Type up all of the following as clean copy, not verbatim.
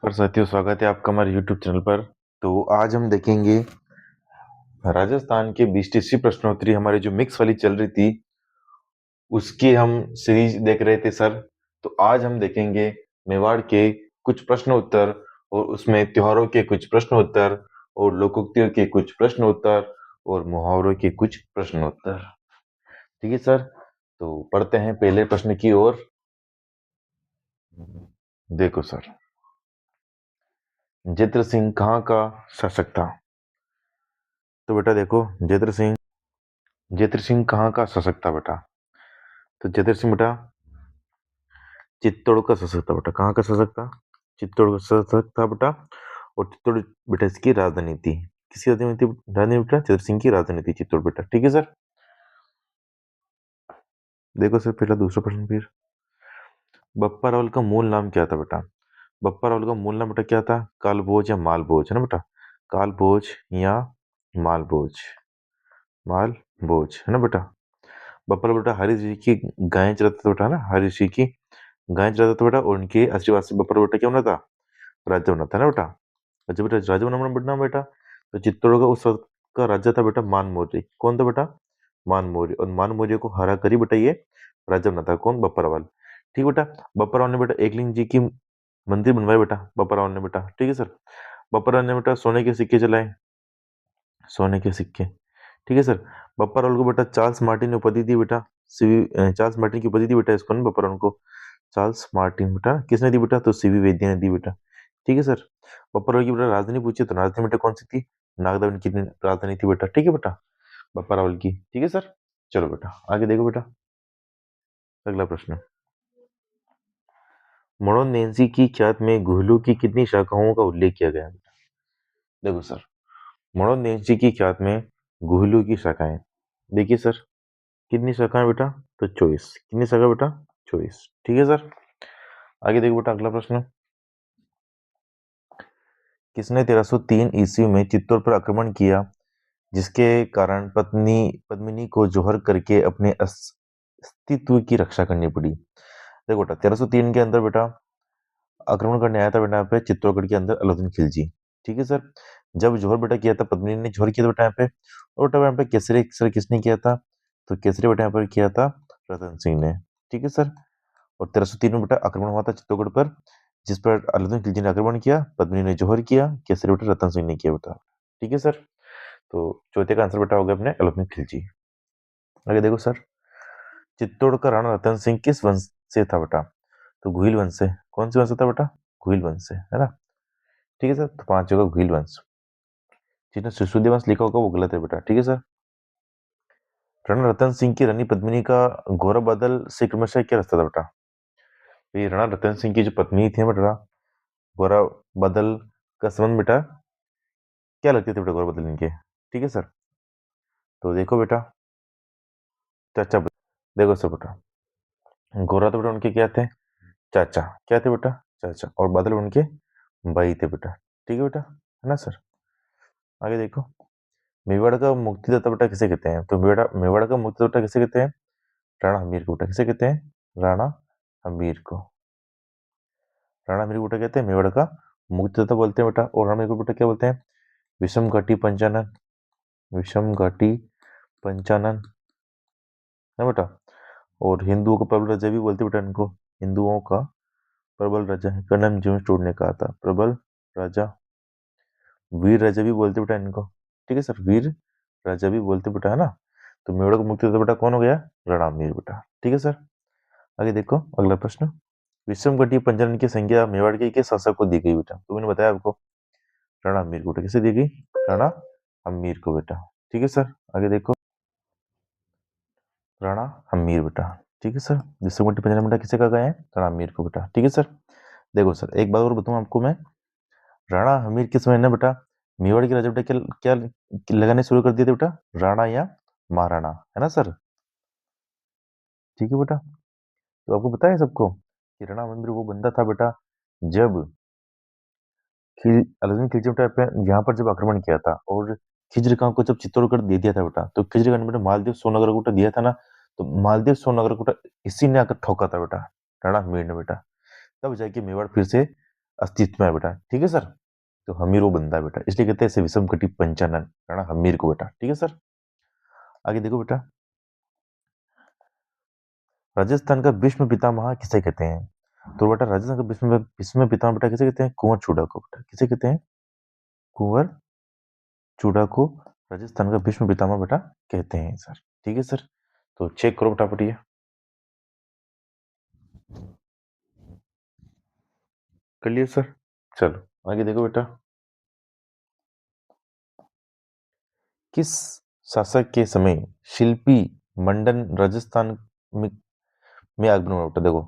और साथियों, स्वागत है आपका हमारे YouTube चैनल पर। तो आज हम देखेंगे राजस्थान के 20 प्रश्नोत्तरी, हमारी जो मिक्स वाली चल रही थी उसकी हम सीरीज देख रहे थे सर। तो आज हम देखेंगे मेवाड़ के कुछ प्रश्न उत्तर, और उसमें त्योहारों के कुछ प्रश्न उत्तर, और लोकोक्तियों के कुछ प्रश्न उत्तर, और मुहावरों के कुछ प्रश्न उत्तर। ठीक है सर, तो पढ़ते हैं पहले प्रश्न की ओर। देखो सर, जयद्र सिंह कहाँ का शासक था? तो बेटा देखो, जयद्र सिंह कहाँ का शासक था बेटा? तो जयद्र सिंह बेटा चित्तौड़ का शासक था बेटा। कहाँ का शासक था? चित्तौड़ का शासक था बेटा। और चित्तौड़ बेटा इसकी राजधानी थी। किसकी राजधानी थी? राजधानी बेटा जयद्र सिंह की राजधानी थी चित्तौड़ बेटा। ठीक है सर। देखो सर, पहला दूसरा प्रश्न फिर। बप्पा रावल का मूल नाम क्या था बेटा? बप्पा रावल का मूल नाम बेटा क्या था? कालभोज या मालभोज, है ना बेटा? कालभोज या मालभोज, मालभोज, है ना बेटा? बप्पा रावल बेटा हरीश जी की गायें चराता था बेटा, है ना? हरीश जी की गायें चराता था बेटा, और उनके आशीर्वाद से बप्पा रावल बेटा क्या बना था? राजा बना था ना बेटा। अच्छा बेटा, राजा बनना बेटा। तो चित्तौड़ का उस वक्त का राजा था बेटा मान मौर्य। कौन था बेटा? मान मौर्य। और मान मौर्य को हरा कर ही बेटा ये राजा बना था। कौन? बप्पा रावल। ठीक बेटा। बप्पा रावल ने बेटा एकलिंग जी की मंदिर बनवाए बेटा, बप्पा रावल ने बेटा। ठीक है सर। बप्पा रावल ने बेटा सोने के सिक्के चलाए, सोने के सिक्के। ठीक है सर। बप्पा रावल को बेटा चार्ल्स मार्टिन ने उपाधि दी बेटा। चार्ल्स मार्टिन की उपाधि दी बेटा इसको ना, बप्पा रावल को। चार्ल्स मार्टिन बेटा किसने दी बेटा? तो सीवी वैद्य ने दी बेटा। ठीक है सर। बप्पा रावल की बेटा राजधानी पूछी तो राजधानी बेटा कौन सी थी? नागदा उनकी राजधानी थी बेटा। ठीक है बेटा, बप्पा रावल की। ठीक है सर। चलो बेटा आगे देखो बेटा, अगला प्रश्न। मोड़ोनडेंसी की ख्यात में गुहलू की कितनी शाखाओं का उल्लेख किया गया है? देखो सर, मोड़ोनडेंसी की ख्यात में गुहलू की शाखाएं, देखिए सर कितनी शाखाएं बेटा? तो 24। कितनी शाखा बेटा? 24। ठीक है सर। आगे देखो बेटा, अगला प्रश्न। किसने 1303 ईस्वी में चित्तौड़ पर आक्रमण किया, जिसके कारण पत्नी पद्मिनी को जौहर करके अपने अस्तित्व की रक्षा करनी पड़ी? देखो बेटा, 1303 के अंदर बेटा आक्रमण करने आया था बेटा यहाँ पे चित्तौड़गढ़ के अंदर अलाउद्दीन खिलजी। ठीक है सर। जब जौहर बेटा किया था, पद्मिनी ने जौहर किया था बेटा यहाँ पे। और बेटा यहाँ पे केसरी सर किसने किया था? तो केसरी बेटा यहाँ पर किया था रतन सिंह ने। ठीक है सर। और 1303 में बेटा आक्रमण हुआ था चित्तौड़गढ़ पर, जिस पर अलाउद्दीन खिलजी ने आक्रमण किया, पद्मिनी ने जौहर किया, केसरी बेटा रतन सिंह ने किया बेटा। ठीक है सर। तो चौथे का आंसर बेटा हो गया अपने अलाउद्दीन खिलजी। आगे देखो सर, चित्तौड़ का राणा रतन सिंह किस वंश से था बेटा? तो गुहिल वंश से। कौन सी वंश से था बेटा? गुहिल वंश से, है ना? ठीक है सर। तो 5 होगा गुहिल वंश। जिसने सिसोदिया वंश लिखा होगा वो गलत है बेटा। ठीक है सर। राणा रतन सिंह की रानी पद्मिनी का गौरव बादल से क्रमशः क्या रिश्ता था बेटा? तो ये राणा रतन सिंह की जो पत्नी थी बेटा गौरव बादल का संबंध बेटा क्या लगते थे बेटा गौरव बादल इनके? ठीक है सर। तो देखो बेटा, चाचा देखो सर बेटा, गौरव तो बेटा उनके क्या थे? चाचा। क्या थे बेटा? चाचा। और बादल उनके भाई थे बेटा। ठीक है बेटा, है ना सर? आगे देखो, मेवाड़ का मुक्तिदाता बेटा किसे कहते हैं? तो बेटा मेवाड़ का मुक्तिदाता किसे कहते हैं? राणा हमीर को बेटा किसे कहते हैं? राणा हमीर को। राणा हमीर को बेटा कहते हैं मेवाड़ का मुक्तिदाता बोलते हैं बेटा। और राणा हमीर को बेटा क्या बोलते हैं? विषम घाटी पंचानन, विषम घाटी पंचानन, है बेटा। और हिंदुओं का प्रबल राजा भी बोलते बेटा इनको। हिंदुओं का प्रबल राजा है, कर्णन जीवन स्टोर ने कहा था प्रबल राजा। वीर राजा भी बोलते बेटा इनको। ठीक है सर, वीर राजा भी बोलते बेटा, है ना? तो मेवाड़ को मुक्तिदाता बेटा कौन हो गया? राणा हमीर बेटा। ठीक है सर। आगे देखो अगला प्रश्न। विषमगढ़ी पंचानन की संज्ञा मेवाड़ के किस शासक को दी गई बेटा? तो मैंने बताया आपको, राणा हमीर को बेटा। किसे दी गई? राणा हमीर को बेटा। ठीक है सर। आगे देखो, राणा हमीर बेटा। ठीक है सर। विषमगढ़ी पंचानन बेटा किसे कहा गया है? राणा हमीर को बेटा। ठीक है सर। देखो सर, एक बात और बताऊं आपको मैं, राणा हमीर के समय ना बेटा मेवाड़ के राजा बेटा क्या क्या लगाने शुरू कर दिए थे बेटा? राणा या महाराणा, है ना सर? ठीक है बेटा। तो आपको पता है सबको कि राणा हमीर वो बंदा था बेटा जब अलाउद्दीन खिलजी बेटा यहाँ पर जब आक्रमण किया था, और खिज्र खां को जब चित्तौड़गढ़ दे दिया था बेटा, तो खिज्र खां ने बेटा मालदीव सोनगर को बेटा दिया था ना, तो मालदीव सोनगर को बेटा इसी ने आकर ठोका था बेटा, राणा हमीर ने बेटा। तब जाके मेवाड़ फिर से अस्तित्व में है बेटा, ठीक है सर। तो हमीर वो बंदा है बेटा, इसलिए कहते हैं इसे विषम कटी पंचानन, है ना, हमीर को बेटा, ठीक है सर। आगे देखो बेटा, राजस्थान का भीष्म पितामह किसे कहते हैं? तो बेटा राजस्थान का भीष्म भीष्म पितामह बेटा किसे कहते हैं? कुंवर चूड़ा को बेटा, किसे कहते हैं? कुंवर चूड़ा को राजस्थान का भीष्म पितामह बेटा कहते हैं सर, ठीक है सर। तो चेक करो फटाफट ये, कर लिया सर। चलो आगे देखो बेटा, किस शासक के समय शिल्पी मंडन राजस्थान में, आगमन हुआ बेटा? देखो,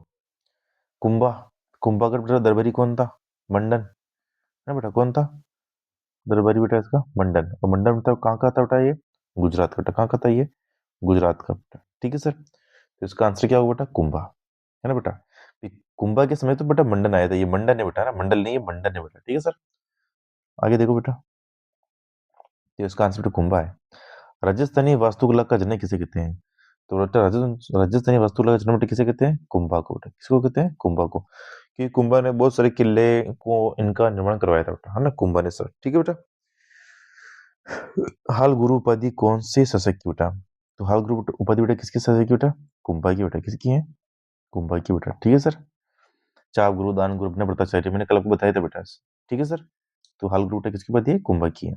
कुंभा, कुंभा का बेटा दरबारी कौन था? मंडन, है बेटा, कौन था दरबारी बेटा इसका? मंडन। और मंडन मतलब कहाँ का था बेटा? ये गुजरात का बेटा। कहाँ का था ये? गुजरात का बेटा, ठीक है सर। तो इसका आंसर क्या होगा बेटा? कुंभा, है ना बेटा। कुंभा के समय तो बेटा मंडन आया था, ये मंडन है बेटा, ना मंडल नहीं है, मंडन है बेटा, ठीक है सर। आगे देखो बेटा, तो इसका आंसर बेटा कुंभा है। राजस्थानी वास्तुकला का जनक किसे कहते हैं? तो बेटा राजस्थानी वास्तुकला का जनक बेटा किसे कहते हैं? कुंभा को बेटा। किसको कहते हैं? कुंभा को। कि कुंभा ने बहुत सारे किले को इनका निर्माण करवाया था बेटा, है ना, कुंभा ने सर, ठीक है बेटा। हाल गुरु उपाधि कौन से शासक की बेटा? तो हाल गुरु उपाधि बेटा किसकी शासक की बेटा? कुंभा की बेटा। किसकी है? कुंभा की बेटा, ठीक है सर। चाप गुरु, दान गुरु, अपने भट्टाचार्य, मैंने कल आपको बताया था बेटा, ठीक है सर। तो हाल गुरु बेटा किसकी उपाधि है? कुंभा की है।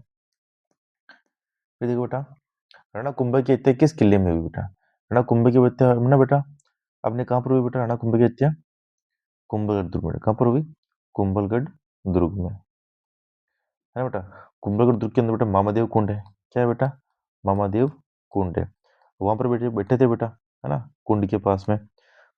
फिर देखो बेटा, राणा कुंभा की हत्या किस किले में हुई बेटा? राणा कुंभा की हत्या ना बेटा, आपने कहाँ पर हुई बेटा राणा कुंभा की हत्या? कुंभलगढ़ दुर्ग में। कहाँ पर हुई? कुंभलगढ़ दुर्ग में, है ना बेटा। कुंभलगढ़ दुर्ग के अंदर बेटा मामादेव कुंड है। क्या है बेटा? मामादेव कुंड है। वहां पर बैठे बैठे थे बेटा, है ना, कुंड के पास में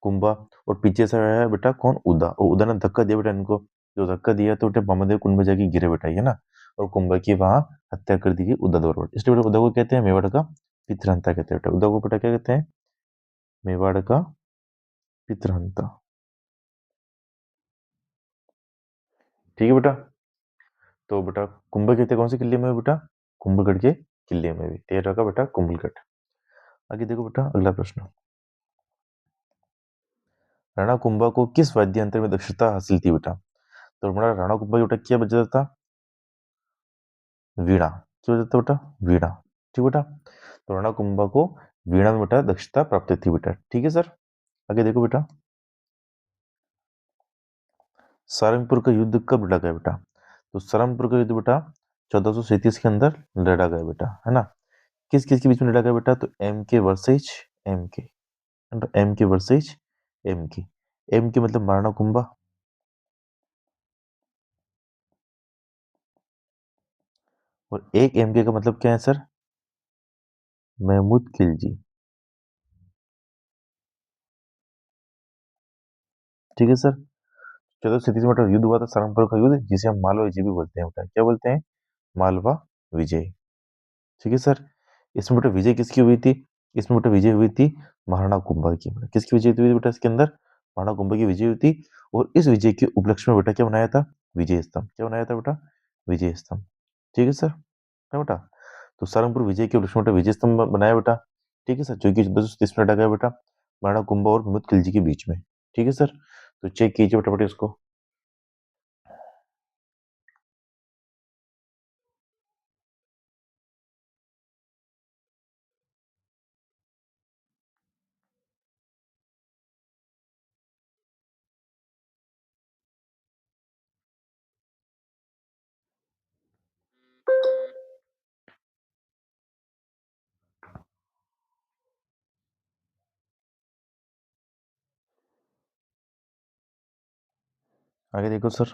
कुंभा। और पीछे से आया है बेटा कौन? उदा। और उदा ने धक्का दिया बेटा इनको। जो धक्का दिया तो बेटा मामादेव कुंड में जाके गिरे बेटा, है ना। और कुंभा की वहां हत्या कर दी गई उदा द्वारा बेटा। इसलिए बेटा उदा को कहते हैं मेवाड़ का पितृहंता, कहते हैं बेटा। उदा को बेटा क्या कहते हैं? मेवाड़ का पितृहंता, ठीक है बेटा। तो बेटा कुंभा की हत्या कौन से किले में हुई बेटा? कुंभलगढ़ के किले में हुई। तेरह का बेटा कुंभलगढ़। आगे देखो बेटा, अगला प्रश्न, राणा कुंभा को किस वाद्य यंत्र में दक्षता हासिल थी बेटा? तो हमारा राणा कुंभा बेटा क्या बजाता था? वीणा। क्या बजाता बेटा? वीणा, ठीक बेटा। तो राणा कुंभा को वीणा में बेटा दक्षता प्राप्त थी बेटा, ठीक है सर। आगे देखो बेटा, सारंगपुर का युद्ध कब लड़ा गया बेटा? तो सारंगपुर का युद्ध बेटा 1437 के अंदर लड़ा गया बेटा, है ना। किस किस के बीच में लड़ा गया बेटा? तो एम के वर्सेज एम के, एम के वर्सेज एम के। एम के मतलब महाराणा कुंभा, और एक एम के का मतलब क्या है सर? महमूद खिलजी, ठीक है सर। 1437 में युद्ध हुआ था सारंगपुर का युद्ध, जिसे हम मालवा विजय भी बोलते हैं बेटा। क्या बोलते हैं? मालवा विजय, ठीक है सर। इसमें बेटा विजय किसकी हुई थी? इसमें बेटा विजय हुई थी महाराणा कुंभा की बेटा। किसकी विजय हुई थी बेटा इसके अंदर? महाराणा कुंभा की विजय हुई थी। और इस विजय के उपलक्ष्य में बेटा क्या बनाया था? विजय स्तंभ। क्या बनाया था बेटा? विजय स्तंभ, ठीक है सर, है बेटा। तो सारंगपुर विजय के उपलक्ष्य में बेटा विजय स्तंभ बनाया बेटा, ठीक है सर, जो कि 1430 में लगा गया बेटा महाराणा कुंभा और महमूद खिलजी के बीच में, ठीक है सर। तो चेक कीजिए बेटा बेटा इसको। आगे देखो सर,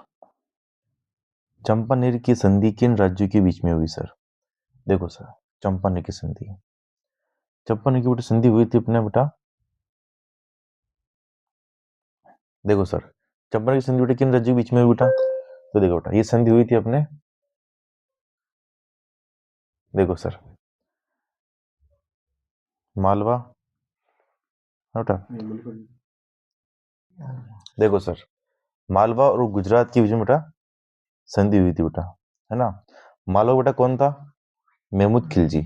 चंपानेर की संधि किन राज्यों के बीच में हुई सर? देखो सर, चंपानेर की संधि, चंपानेर की बेटा संधि हुई थी अपने बेटा, देखो सर, चंपानेर की संधि बेटा किन राज्यों के बीच में हुई बेटा? तो देखो बेटा ये संधि हुई थी अपने, देखो सर, मालवा, है बेटा, देखो सर, मालवा और गुजरात के बीच में बेटा संधि हुई थी बेटा, है ना। मालवा बेटा कौन था? महमूद खिलजी,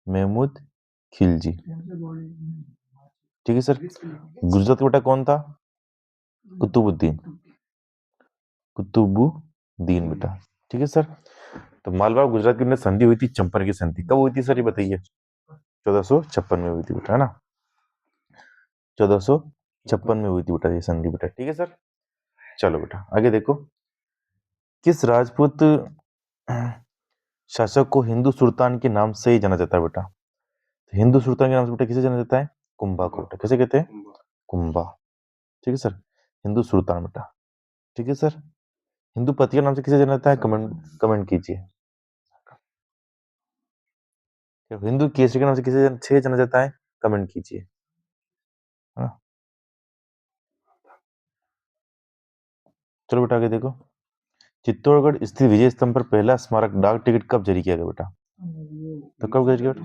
महमूद खिलजी, ठीक है सर। गुजरात का बेटा कौन था? कुतुबुद्दीन, कुतुबुद्दीन बेटा, ठीक है सर। तो मालवा गुजरात की संधि हुई थी चंपारण की संधि, कब हुई थी सर ये बताइए? 1456 में हुई थी बेटा, है ना, 1456 में हुई थी बेटा ये संधि बेटा, ठीक है सर। चलो बेटा आगे देखो, किस राजपूत शासक को हिंदू सुल्तान के नाम से ही जाना जाता है बेटा? तो हिंदू सुल्तान के नाम से बेटा किसे जाना जाता है? कुंभा को बेटा, कैसे कहते हैं? कुंभा, ठीक है सर, हिंदू सुल्तान बेटा, ठीक है सर। हिंदू पति के नाम से किसे जाना जाता है? कमेंट कमेंट कीजिए। हिंदू केसरी के नाम से किसे जाना जाता है? कमेंट कीजिए, है ना। चलो बेटा आगे देखो, चित्तौड़गढ़ स्थित विजय स्तंभ पर पहला स्मारक डाक टिकट कब जारी किया गया बेटा? तो कब जारी किया बेटा?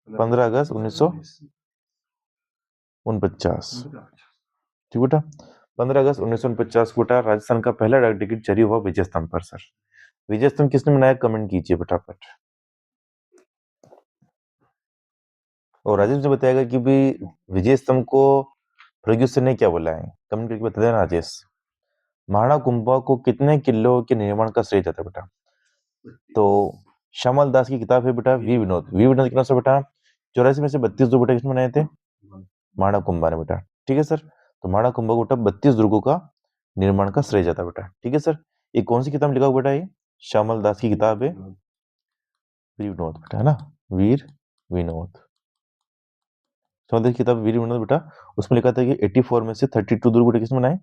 15 अगस्त 1949, ठीक बेटा, 15 अगस्त 1949 को बेटा राजस्थान का पहला डाक टिकट जारी हुआ विजय स्तंभ पर सर। विजय स्तंभ किसने बनाया? कमेंट कीजिए फटाफट। और राजेश ने बताएगा कि भी विजय स्तंभ को फर्ग्यूसन ने क्या बोला है, कमेंट करके बता देना राजेश। महाराणा कुंभा को कितने किलों के निर्माण का श्रेय जाता है बेटा? तो श्यामल दास की किताब है बेटा वी विनोद, वी विनोद कितना सा बेटा 84 में से 32 दुर्ग बेटा किसने बनाए थे? महाराणा कुंभा ने बेटा, ठीक है सर। तो महाराणा कुंभा को बेटा 32 दुर्गों का निर्माण का श्रेय जाता है बेटा, ठीक है सर। ये कौन सी किताब लिखा हुआ बेटा? ये श्यामल दास की किताब है वीर विनोद बेटा, है ना, वीर विनोद। श्यामल दास की किताब वीर विनोद बेटा, उसमें लिखा था कि 84 में से 32 दुर्ग बेटा किसने बनाए?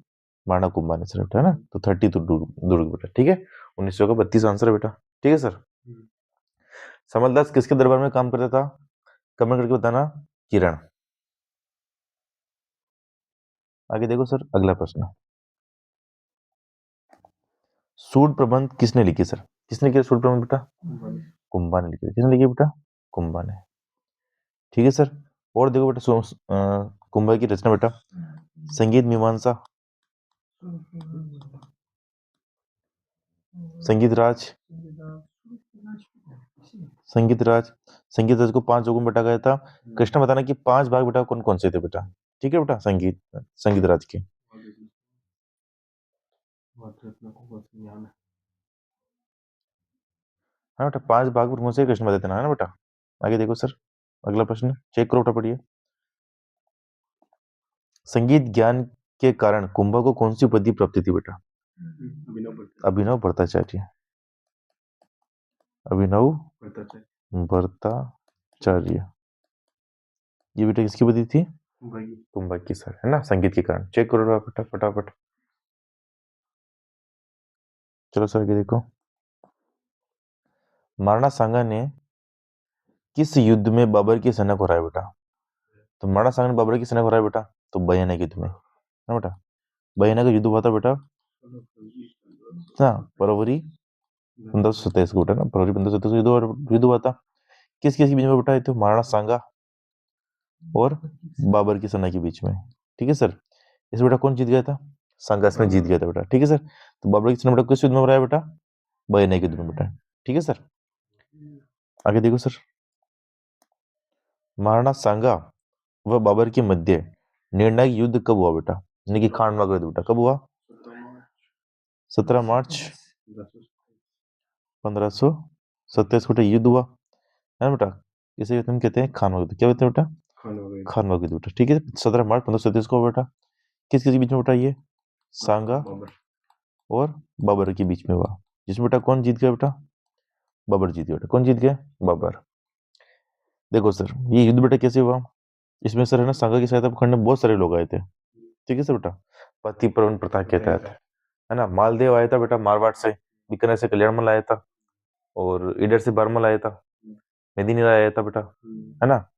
महाराणा कुंभा ने सर बेटा, है ना। तो 32 दुर्ग बेटा, ठीक है, 1900 का 32 आंसर है बेटा, ठीक है सर। श्यामल दास किसके दरबार में काम करता था? कमेंट करके बताना किरण। आगे देखो सर अगला प्रश्न, सूद प्रबंध किसने लिखी सर? किसने किया सूद प्रबंध बेटा? कुंभा ने लिखी। किसने लिखी बेटा? कुंभा ने, ठीक है सर। और देखो बेटा कुंभा की रचना बेटा संगीत मीमांसा, संगीत राज, संगीत राज, संगीत राज को 5 भागों में बांटा गया था। कृष्ण बताना कि 5 भाग बेटा कौन कौन से थे बेटा, ठीक है बेटा, संगीत राज के। हाँ बेटा 5 भाग कौन से कृष्ण बताते ना, है ना बेटा। आगे देखो सर अगला प्रश्न चेक करो बेटा, पढ़िए। संगीत ज्ञान के कारण कुंभा को कौन सी उपाधि प्राप्त थी बेटा? अभिनव भट्टाचार्य, अभिनव भट्टाचार्य, ये बेटा किसकी उपाधि थी? कुंभा की सर, है ना, संगीत के कारण। चेक करो बेटा फटाफट। चलो सर आगे देखो, महाराणा सांगा ने किस युद्ध में बाबर की सेना को हराया बेटा? तो महाराणा सांगा ने बाबर की सेना को हराया बेटा तो बयाना के युद्ध में, है बेटा। बयाना का युद्ध हुआ था बेटा हाँ फरवरी 1527 को बेटा ना, फरवरी 1527 युद्ध हुआ था। किस किस के बीच में बेटा? तो महाराणा सांगा और बाबर की सेना के बीच में, ठीक है सर। इस बेटा कौन जीत गया था? सांगा इसमें जीत गया था बेटा, ठीक है सर। तो बाबर की सेना बेटा किस युद्ध में हराया बेटा? बयाना के युद्ध में बेटा, ठीक है सर। आगे देखो सर, महाराणा सांगा व बाबर के मध्य निर्णायक युद्ध कब हुआ बेटा? यानी कि खानवा का युद्ध बेटा कब हुआ? 17 मार्च 1527 को युद्ध हुआ, है ना बेटा। इसे हम कहते हैं खानवा युद्ध। क्या कहते हैं बेटा? खानवा युद्ध बेटा, ठीक है। 17 मार्च 1527 को बेटा किस किस के बीच में बेटा? ये सांगा और बाबर के बीच में हुआ, जिसमें बेटा कौन जीत गया बेटा? बाबर जीत गया बेटा। कौन जीत गया? बाबर। देखो सर ये युद्ध बेटा कैसे हुआ? इसमें सर है ना सांगा की सहायता करने बहुत सारे लोग आए थे, ठीक है सर बेटा, पति प्रवन प्रथा के तहत, है ना। मालदेव आया था बेटा मारवाड़ से, बीकानेर से कल्याणमल आया था, और इधर से बरमल आया था, मेदिनी राय आया था बेटा, है ना।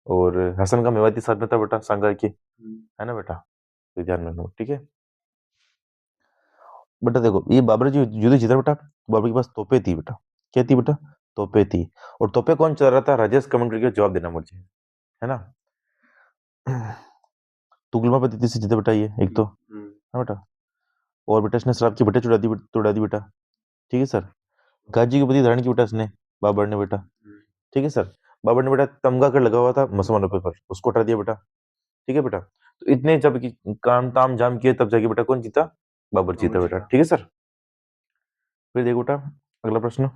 और हसन का मेवाती साथ में था बेटा सांगा के, है ना बेटा, तो ध्यान में रखना, ठीक है बेटा। देखो ये बाबर जी युद्ध जीता बेटा, बाबर के पास तोपे थी बेटा। क्या थी बेटा? तोपे थी। और तोपे कौन चला रहा था? राजेश कमेंट्री के जवाब देना मुझे, है ना। तुगलमा पद्धति से जीता बेटा ये एक तो, है बेटा। और बेटा इसने शराब की भट्टे तुड़ा दी बेटा, ठीक है सर। गाजी की उपाधि धारण की बेटा इसने, बाबर ने बेटा, ठीक है सर। बाबर ने बेटा तमगा कर लगा हुआ था मुसलमानों पर, उसको हटा दिया बेटा, ठीक है बेटा। तो इतने जब काम ताम जाम किए तब जाके बेटा कौन जीता? बाबर जीता बेटा, ठीक है सर। फिर देखो बेटा अगला प्रश्न,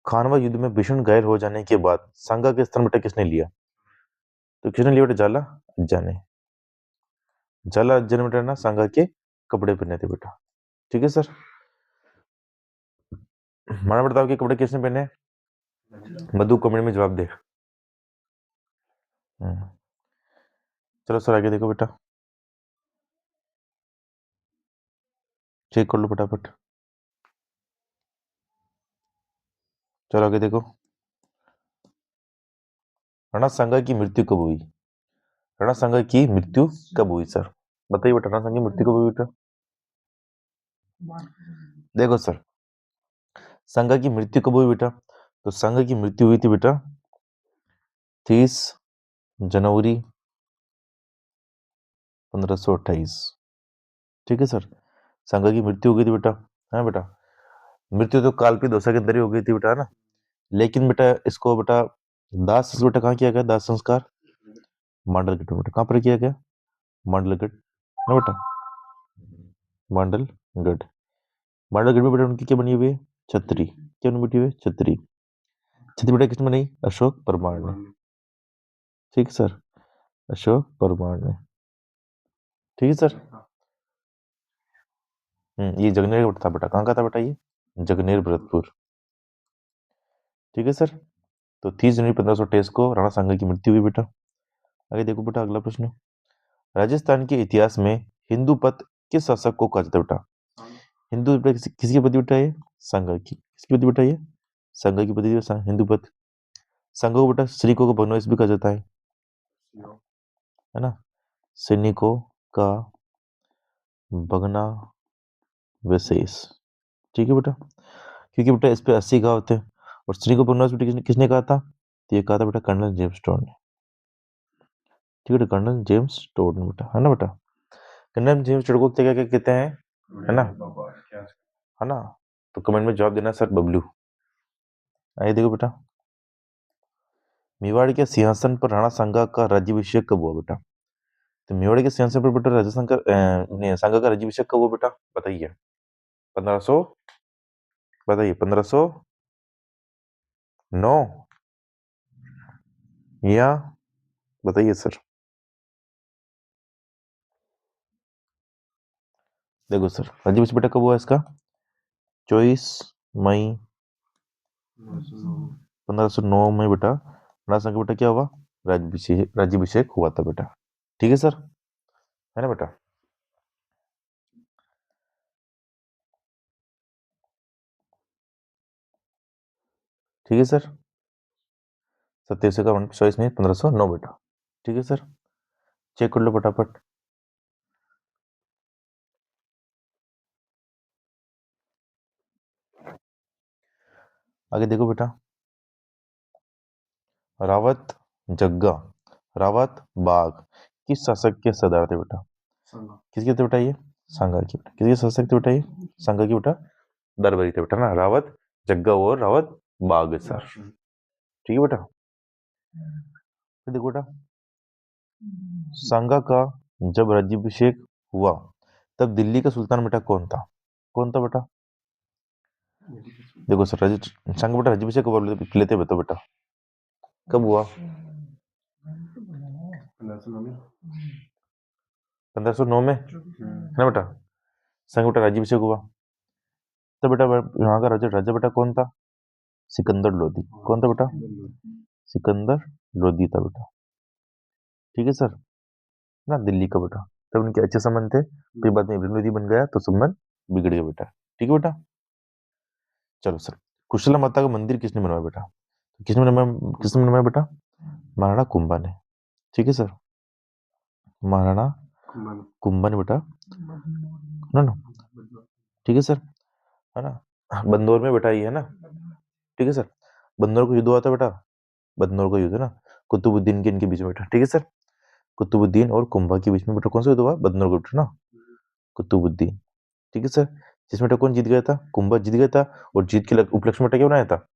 खानवा युद्ध में भीषण घायल हो जाने के बाद सांगा के स्थान बेटा किसने लिया? तो किसने लिया बेटा? जाला अज्जा ने। जाला अज्जा ने बेटा ना सांगा के कपड़े पहने थे बेटा। ठीक है सर, माना बताओ कि कपड़े किसने पहने? मधु कमेंट में जवाब दे। चलो सर आगे देखो बेटा, चेक कर लो फटाफट। चलो आगे देखो, राणा सांगा की मृत्यु कब हुई? राणा सांगा की मृत्यु कब हुई सर? बताइए बेटा, राणा सांगा की मृत्यु कब हुई बेटा? देखो सर, सांगा की मृत्यु कब हुई बेटा? तो सांगा की मृत्यु हुई थी बेटा 30 जनवरी 1528। ठीक है सर, सांगा की मृत्यु हो गई थी बेटा। हाँ बेटा, मृत्यु तो काल दशा के अंदर ही हो गई थी बेटा, है ना। लेकिन बेटा इसको बेटा दाह संस्कार बेटा कहाँ किया गया? दाह संस्कार मांडलगढ़ में बेटा। कहाँ पर किया गया? मांडलगढ़ ना बेटा, मांडलगढ़। मांडलगढ़ में बेटा उनकी क्या बनी हुई है? छतरी। क्या बनी हुई है? छतरी। छतरी बेटा किसने बनाई? अशोक परमार ने। ठीक है सर, अशोक परमार ने। ठीक है सर। ये जगनेर था बेटा। कहाँ का था बेटा? ये जगनेर भरतपुर। ठीक है सर, तो 30 जनवरी 1528 को राणा सांगा की मृत्यु हुई बेटा। आगे देखो बेटा अगला प्रश्न, राजस्थान के इतिहास में हिंदू पथ किस शासक को कहा जाता है बेटा? हिंदू बेटा किसकी पद्धति बेटा? ये सांगा की। किसकी पद्धति बेटा? ये सांगा की पद्धति हिंदू पथ। सांगा को बेटा सैनिकों का भग्नावशेष भी कहा जाता है ना, सैनिकों का भग्नावशेष। ठीक है बेटा, क्योंकि बेटा इस पे 80 घाव थे, और सैनिकों का भग्नावशेष बेटा किसने कहा था? तो ये कहा था बेटा कर्नल जेम्स टोड ने। ठीक है, कर्नल जेम्स टोड ने बेटा, है ना बेटा। कर्नल जेम्स टोड को क्या क्या कहते हैं, है ना, है ना। तो कमेंट में जवाब देना सर बबलू। आइए देखो बेटा, मेवाड़ के सिंहासन पर राणा सांगा का राज्याभिषेक कब हुआ बेटा? तो मेवाड़ के सिंहासन पर बेटा राजा सांगा का राज्याभिषेक कब हुआ बेटा? बताइए। 1500, बताइए 1509 या बताइए सर। देखो सर, राज्याभिषेक बेटा कब हुआ इसका? 24 मई 1509 में बेटा राणा सांगा बेटा क्या हुआ? राज्याभिषेक हुआ था बेटा। ठीक है सर, है ना बेटा। ठीक है सर, 27 का 24 नहीं 1509 बेटा। ठीक है सर, चेक कर लो फटाफट। आगे देखो बेटा, रावत जग्गा, रावत बाग किस शासक के सरदार थे बेटा? किसके थे बेटा? ये सांगा की बेटा। किसके शासक थे बेटा? ये सांगा की बेटा दरबारी थे बेटा ना, रावत जग्गा और रावत बाग सर। ठीक है बेटा, फिर देखो बेटा, सांगा का जब राज्याभिषेक हुआ तब दिल्ली का सुल्तान बेटा कौन था? कौन था बेटा? देखो सर, सांगा बेटा राज्याभिषेक कब लेते बताओ बेटा, कब हुआ? 1509 में, है ना बेटा। सांगा बेटा राज्याभिषेक हुआ तो बेटा यहाँ का राजा राजा बेटा कौन था? सिकंदर लोधी। कौन था बेटा? सिकंदर लोधी था बेटा। ठीक है सर, ना दिल्ली का बेटा। तब उनके अच्छे संबंध थे, फिर बाद में इब्राहिम लोधी बन गया तो संबंध बिगड़ गया बेटा। ठीक है बेटा। चलो सर, कुशला माता का मंदिर किसने बनवाया बेटा? किसने बनवाया? किसने बनवाया बेटा? महाराणा कुंभा ने। ठीक है सर, महाराणा कुंभा ने बेटा, है ना। ठीक है सर, है ना, बंदौर में बेटा ये, है ना। ठीक है सर, बंदौर को युद्ध हुआ था बेटा, बंदौर का युद्ध, है ना, कुतुबुद्दीन के इनके बीच में बेटा। ठीक है सर, कुतुबुद्दीन और कुंभा के बीच में बेटा कौन सा युद्ध हुआ? बंदौर का बेटा ना, कुतुबुद्दीन। ठीक है सर, जिसमें बेटा कौन जीत गया था? कुंभा जीत गया था, और जीत के उपलक्ष्य में बेटा क्या बनाया था?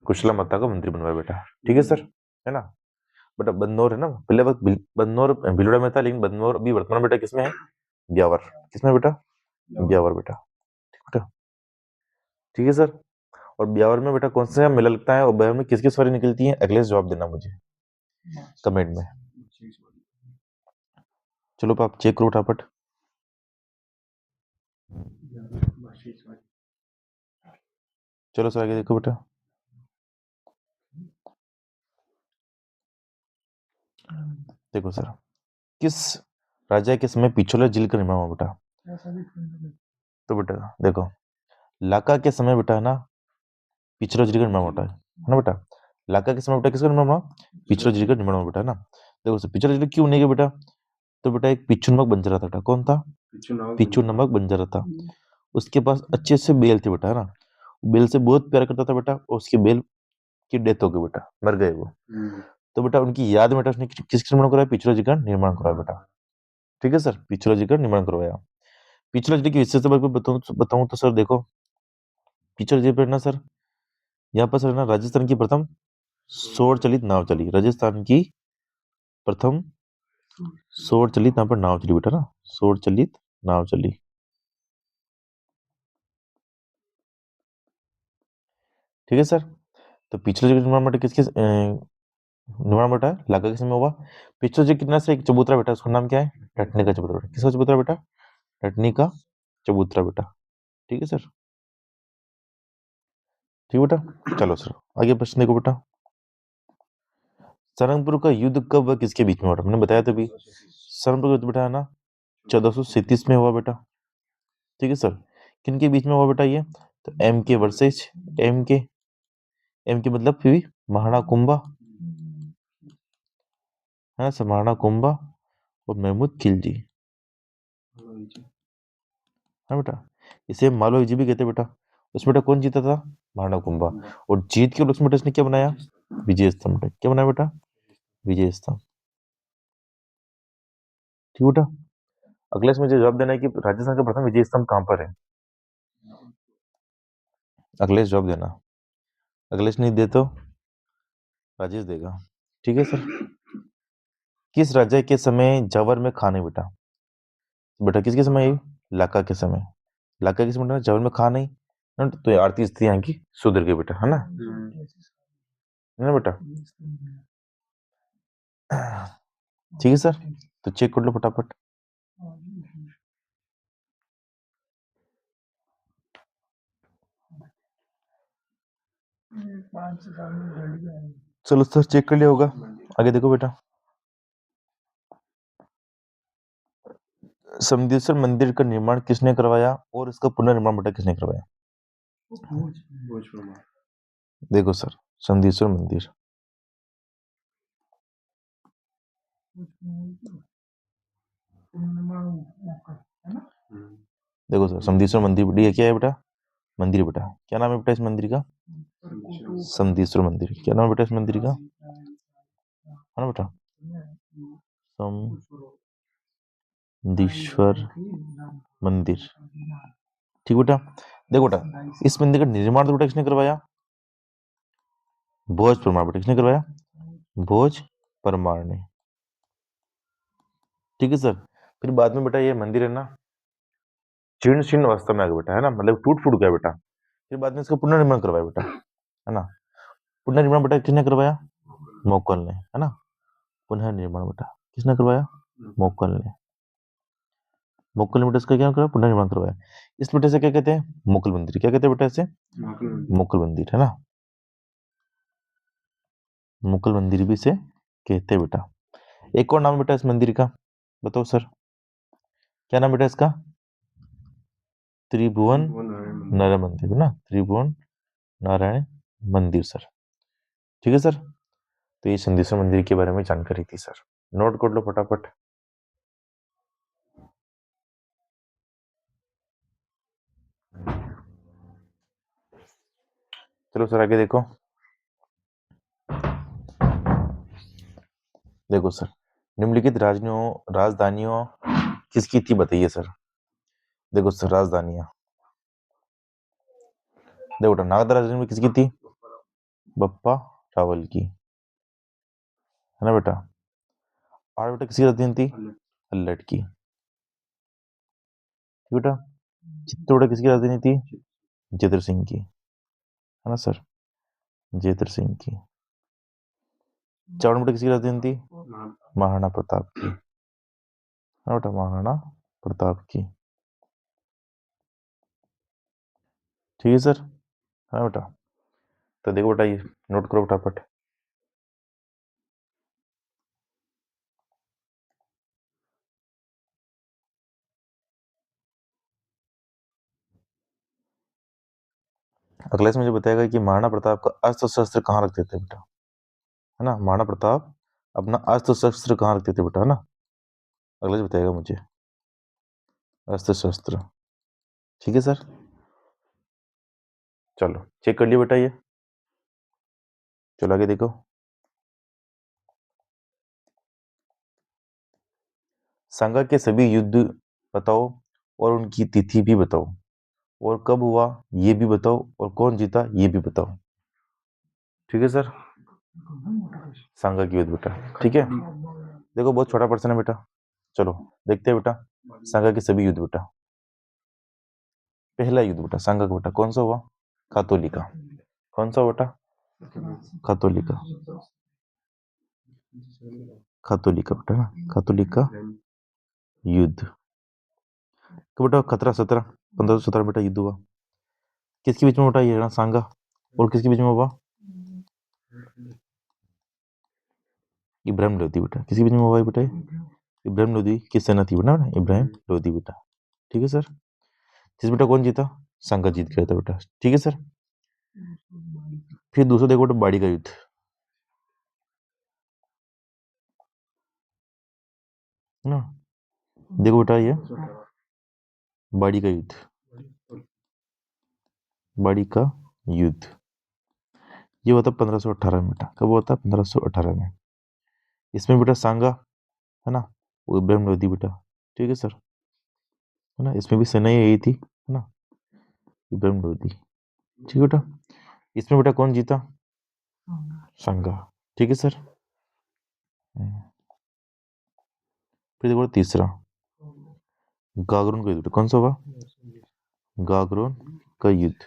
कुशला माता का मंदिर बनवाया बेटा। ठीक है सर, है ना। बेटा बंदौर है ना, पहले वक्त बंदौर भीलवाड़ा में था, लेकिन बंदौर अभी वर्तमान बेटा किसमें है? ब्यावर। किसमें बेटा? ब्यावर बेटा। ठीक बेटा, ठीक है सर। और ब्यावर में बेटा कौन सा मेला लगता है और ब्यावर में किसकी सवारी निकलती है? अगले जवाब देना मुझे कमेंट में। चलो आप चेक करो फटाफट। चलो सर आगे देखो बेटा। देखो सर, किस राजा के समय पिछोला झील का निर्माण हुआ बेटा? तो बेटा देखो, लाका के समय बेटा है ना पिछोला झील का निर्माण होता है ना बेटा। लाका के समय बेटा किसका निर्माण हुआ? पिछोला झील का निर्माण हुआ बेटा, है ना। देखो सर, पिछोला झील क्यों नहीं गया बेटा? तो बेटा एक पिच्चू नमक बंजर था बेटा। कौन था? पिच्चू नमक बंजर था। उसके पास अच्छे से बेल थे बेटा, है ना। बेल से बहुत प्यार करता था बेटा, और उसके बेल की डेथ हो गई बेटा, मर गए वो। तो बेटा उनकी याद में बेटा उसने किसका निर्माण करवाया? पिछोला जी का निर्माण करवाया बेटा। ठीक है सर, पिछोला जी का निर्माण करवाया। पिछोला जी की विशेषता बताऊं तो सर देखो, पिछोला जी पर ना सर, यहाँ पर सर ना राजस्थान की प्रथम सौर चलित नाव चली। राजस्थान की प्रथम सौर चलित यहाँ पर नाव चली बेटा, ना सौर चलित नाव चली। ठीक है सर। तो पिछले जो निर्माण बेटा किसके निर्माण बेटा लाका के समय हुआ। पिछले जो कितना से एक चबूतरा बेटा, उसका नाम क्या है? टटनी का चबूतरा बेटा। किसका चबूतरा बेटा? टटनी का चबूतरा बेटा। ठीक है सर, ठीक बेटा। चलो सर आगे प्रश्न देखो बेटा। सरंगपुर का युद्ध कब व किसके बीच में हुआ? मैंने बताया था अभी। सरंगपुर का युद्ध बेटा है ना 1437 में हुआ बेटा। ठीक है सर। किन के बीच में हुआ बेटा ये? तो एम के वर्सेस एम के मतलब फिर महाराणा कुंभा, है सर, महाराणा कुंभा और महमूद खिलजी, है बेटा। इसे मालवा विजय भी कहते हैं बेटा। उसमें बेटा कौन जीता था? महाराणा कुंभा। और जीत के उसमें बेटा इसने क्या बनाया? विजय स्तंभ। बेटा क्या बनाया बेटा? विजय स्तंभ। ठीक बेटा। अगले इसमें जवाब देना है कि राजस्थान का प्रथम विजय स्तंभ कहां पर है। अगले जवाब देना। अगले नहीं दे तो राजेश देगा। ठीक है सर। किस राजा के समय जावर में खान है बेटा? बेटा किसके समय? लाका के समय। लाका के समय जावर में खान नहीं, तो ये आरती स्थिति यहाँ की सुधर गई बेटा, है ना। है ना बेटा। ठीक है सर, तो चेक कर लो फटाफट। चलो सर चेक कर लिया होगा। आगे देखो बेटा। समदेश्वर मंदिर का निर्माण किसने करवाया और इसका पुनर्निर्माण बेटा किसने करवाया? देखो सर, समदेश्वर मंदिर, देखो सर समदेश्वर मंदिर बेटा, ये क्या है बेटा? मंदिर बेटा। क्या नाम है बेटा इस मंदिर का? समदेश्वर मंदिर। क्या नाम है बेटा इस मंदिर का? है ना बेटा, समदेश्वर मंदिर। ठीक बेटा। देखो बेटा, इस मंदिर का निर्माण तो बेटा किसने करवाया? भोज परमार बेटा। किसने करवाया? भोज परमार ने। ठीक है सर। फिर बाद में बेटा ये मंदिर है ना जीर्ण शीर्ण अवस्था में आ गया बेटा, है ना, मतलब टूट फूट गया बेटा। फिर बाद में इसका पुनर्निर्माण करवाया बेटा, है ना। पुनर्निर्माण बेटा किसने करवाया? मोगल ने, है ना। पुनर्निर्माण बेटा किसने करवाया? मोगल ने। मोगल ने बेटा इसका क्या करवाया? पुनर्निर्माण करवाया। इस बेटे से क्या कहते हैं? मुगल मंदिर। क्या कहते हैं बेटा इसे? मुगल मंदिर, है ना। मुगल मंदिर भी से कहते हैं बेटा। एक और नाम बेटा इस मंदिर का, बताओ सर, क्या नाम बेटा इसका? त्रिभुवन नारायण मंदिर, ना त्रिभुवन नारायण मंदिर सर। ठीक है सर। तो ये संदेश्वर मंदिर के बारे में जानकारी थी सर, नोट कर लो फटाफट। चलो सर आगे देखो। देखो सर, निम्नलिखित राजधानियों किसकी थी बताइए सर। देखो सर राजधानियां, देखो बेटा नागदा राजधानी किसकी थी? बप्पा रावल की, है ना बेटा। और बेटा किसकी राजधानी थी? अल्लट की। ठीक बेटा। चित्तौड़ किसकी राजधानी थी? जयद्रथ सिंह की, है ना सर, जयद्रथ सिंह की। चावड़मल किसकी राजधानी थी? महाराणा प्रताप की, है बेटा, महाराणा प्रताप की। ठीक है सर, है बेटा। तो देखो बेटा, ये नोट करो फटाफट। अगले से मुझे बताएगा कि महाराणा प्रताप का अस्त्र शस्त्र कहाँ रखते थे बेटा, है ना। महाराणा प्रताप अपना अस्त्र शस्त्र कहाँ रखते थे बेटा, है ना। अगले से बताएगा मुझे अस्त्र शस्त्र। ठीक है सर, चलो चेक कर लियो बेटा ये। चलो आगे देखो। संगा के सभी युद्ध बताओ और उनकी तिथि भी बताओ, और कब हुआ ये भी बताओ, और कौन जीता ये भी बताओ। ठीक है सर, सांगा की युद्ध बेटा। ठीक है, देखो बहुत छोटा प्रश्न है बेटा। चलो देखते हैं बेटा, सांगा के सभी युद्ध बेटा। पहला युद्ध बेटा सांगा का बेटा कौन सा हुआ? खातोली का। कौन सा बेटा? खातोली का। खातोली का बेटा ना, खातोली का युद्ध। तो बेटा 1717, 1517 बेटा युद्ध हुआ। किसके बीच में बेटा? ये ना सांगा और किसके बीच में हुआ? इब्राहिम लोदी बेटा। किसके बीच में हुआ बेटा? इब्राहिम लोदी की सेना थी बेटा, इब्राहिम लोदी बेटा। ठीक है सर, जिस बेटा कौन जीता? सांगा जीत गया था बेटा। ठीक है सर, फिर दूसरा देखो बेटा, बाड़ी का युद्ध। है ना, देखो बेटा ये बाड़ी का युद्ध, बाड़ी का युद्ध ये हुआ था 1518 में बेटा। कब हुआ था? 1518 में। इसमें बेटा सांगा, है ना, वो इब्राहिम लोदी बेटा। ठीक है सर, है ना, इसमें भी सेना ही यही थी, है ना, इब्राहिम लोदी। ठीक है बेटा, इसमें बेटा कौन जीता? सांगा। ठीक है सर, फिर देखो तीसरा गागरोन का युद्ध। कौन सा हुआ? गागरोन का युद्ध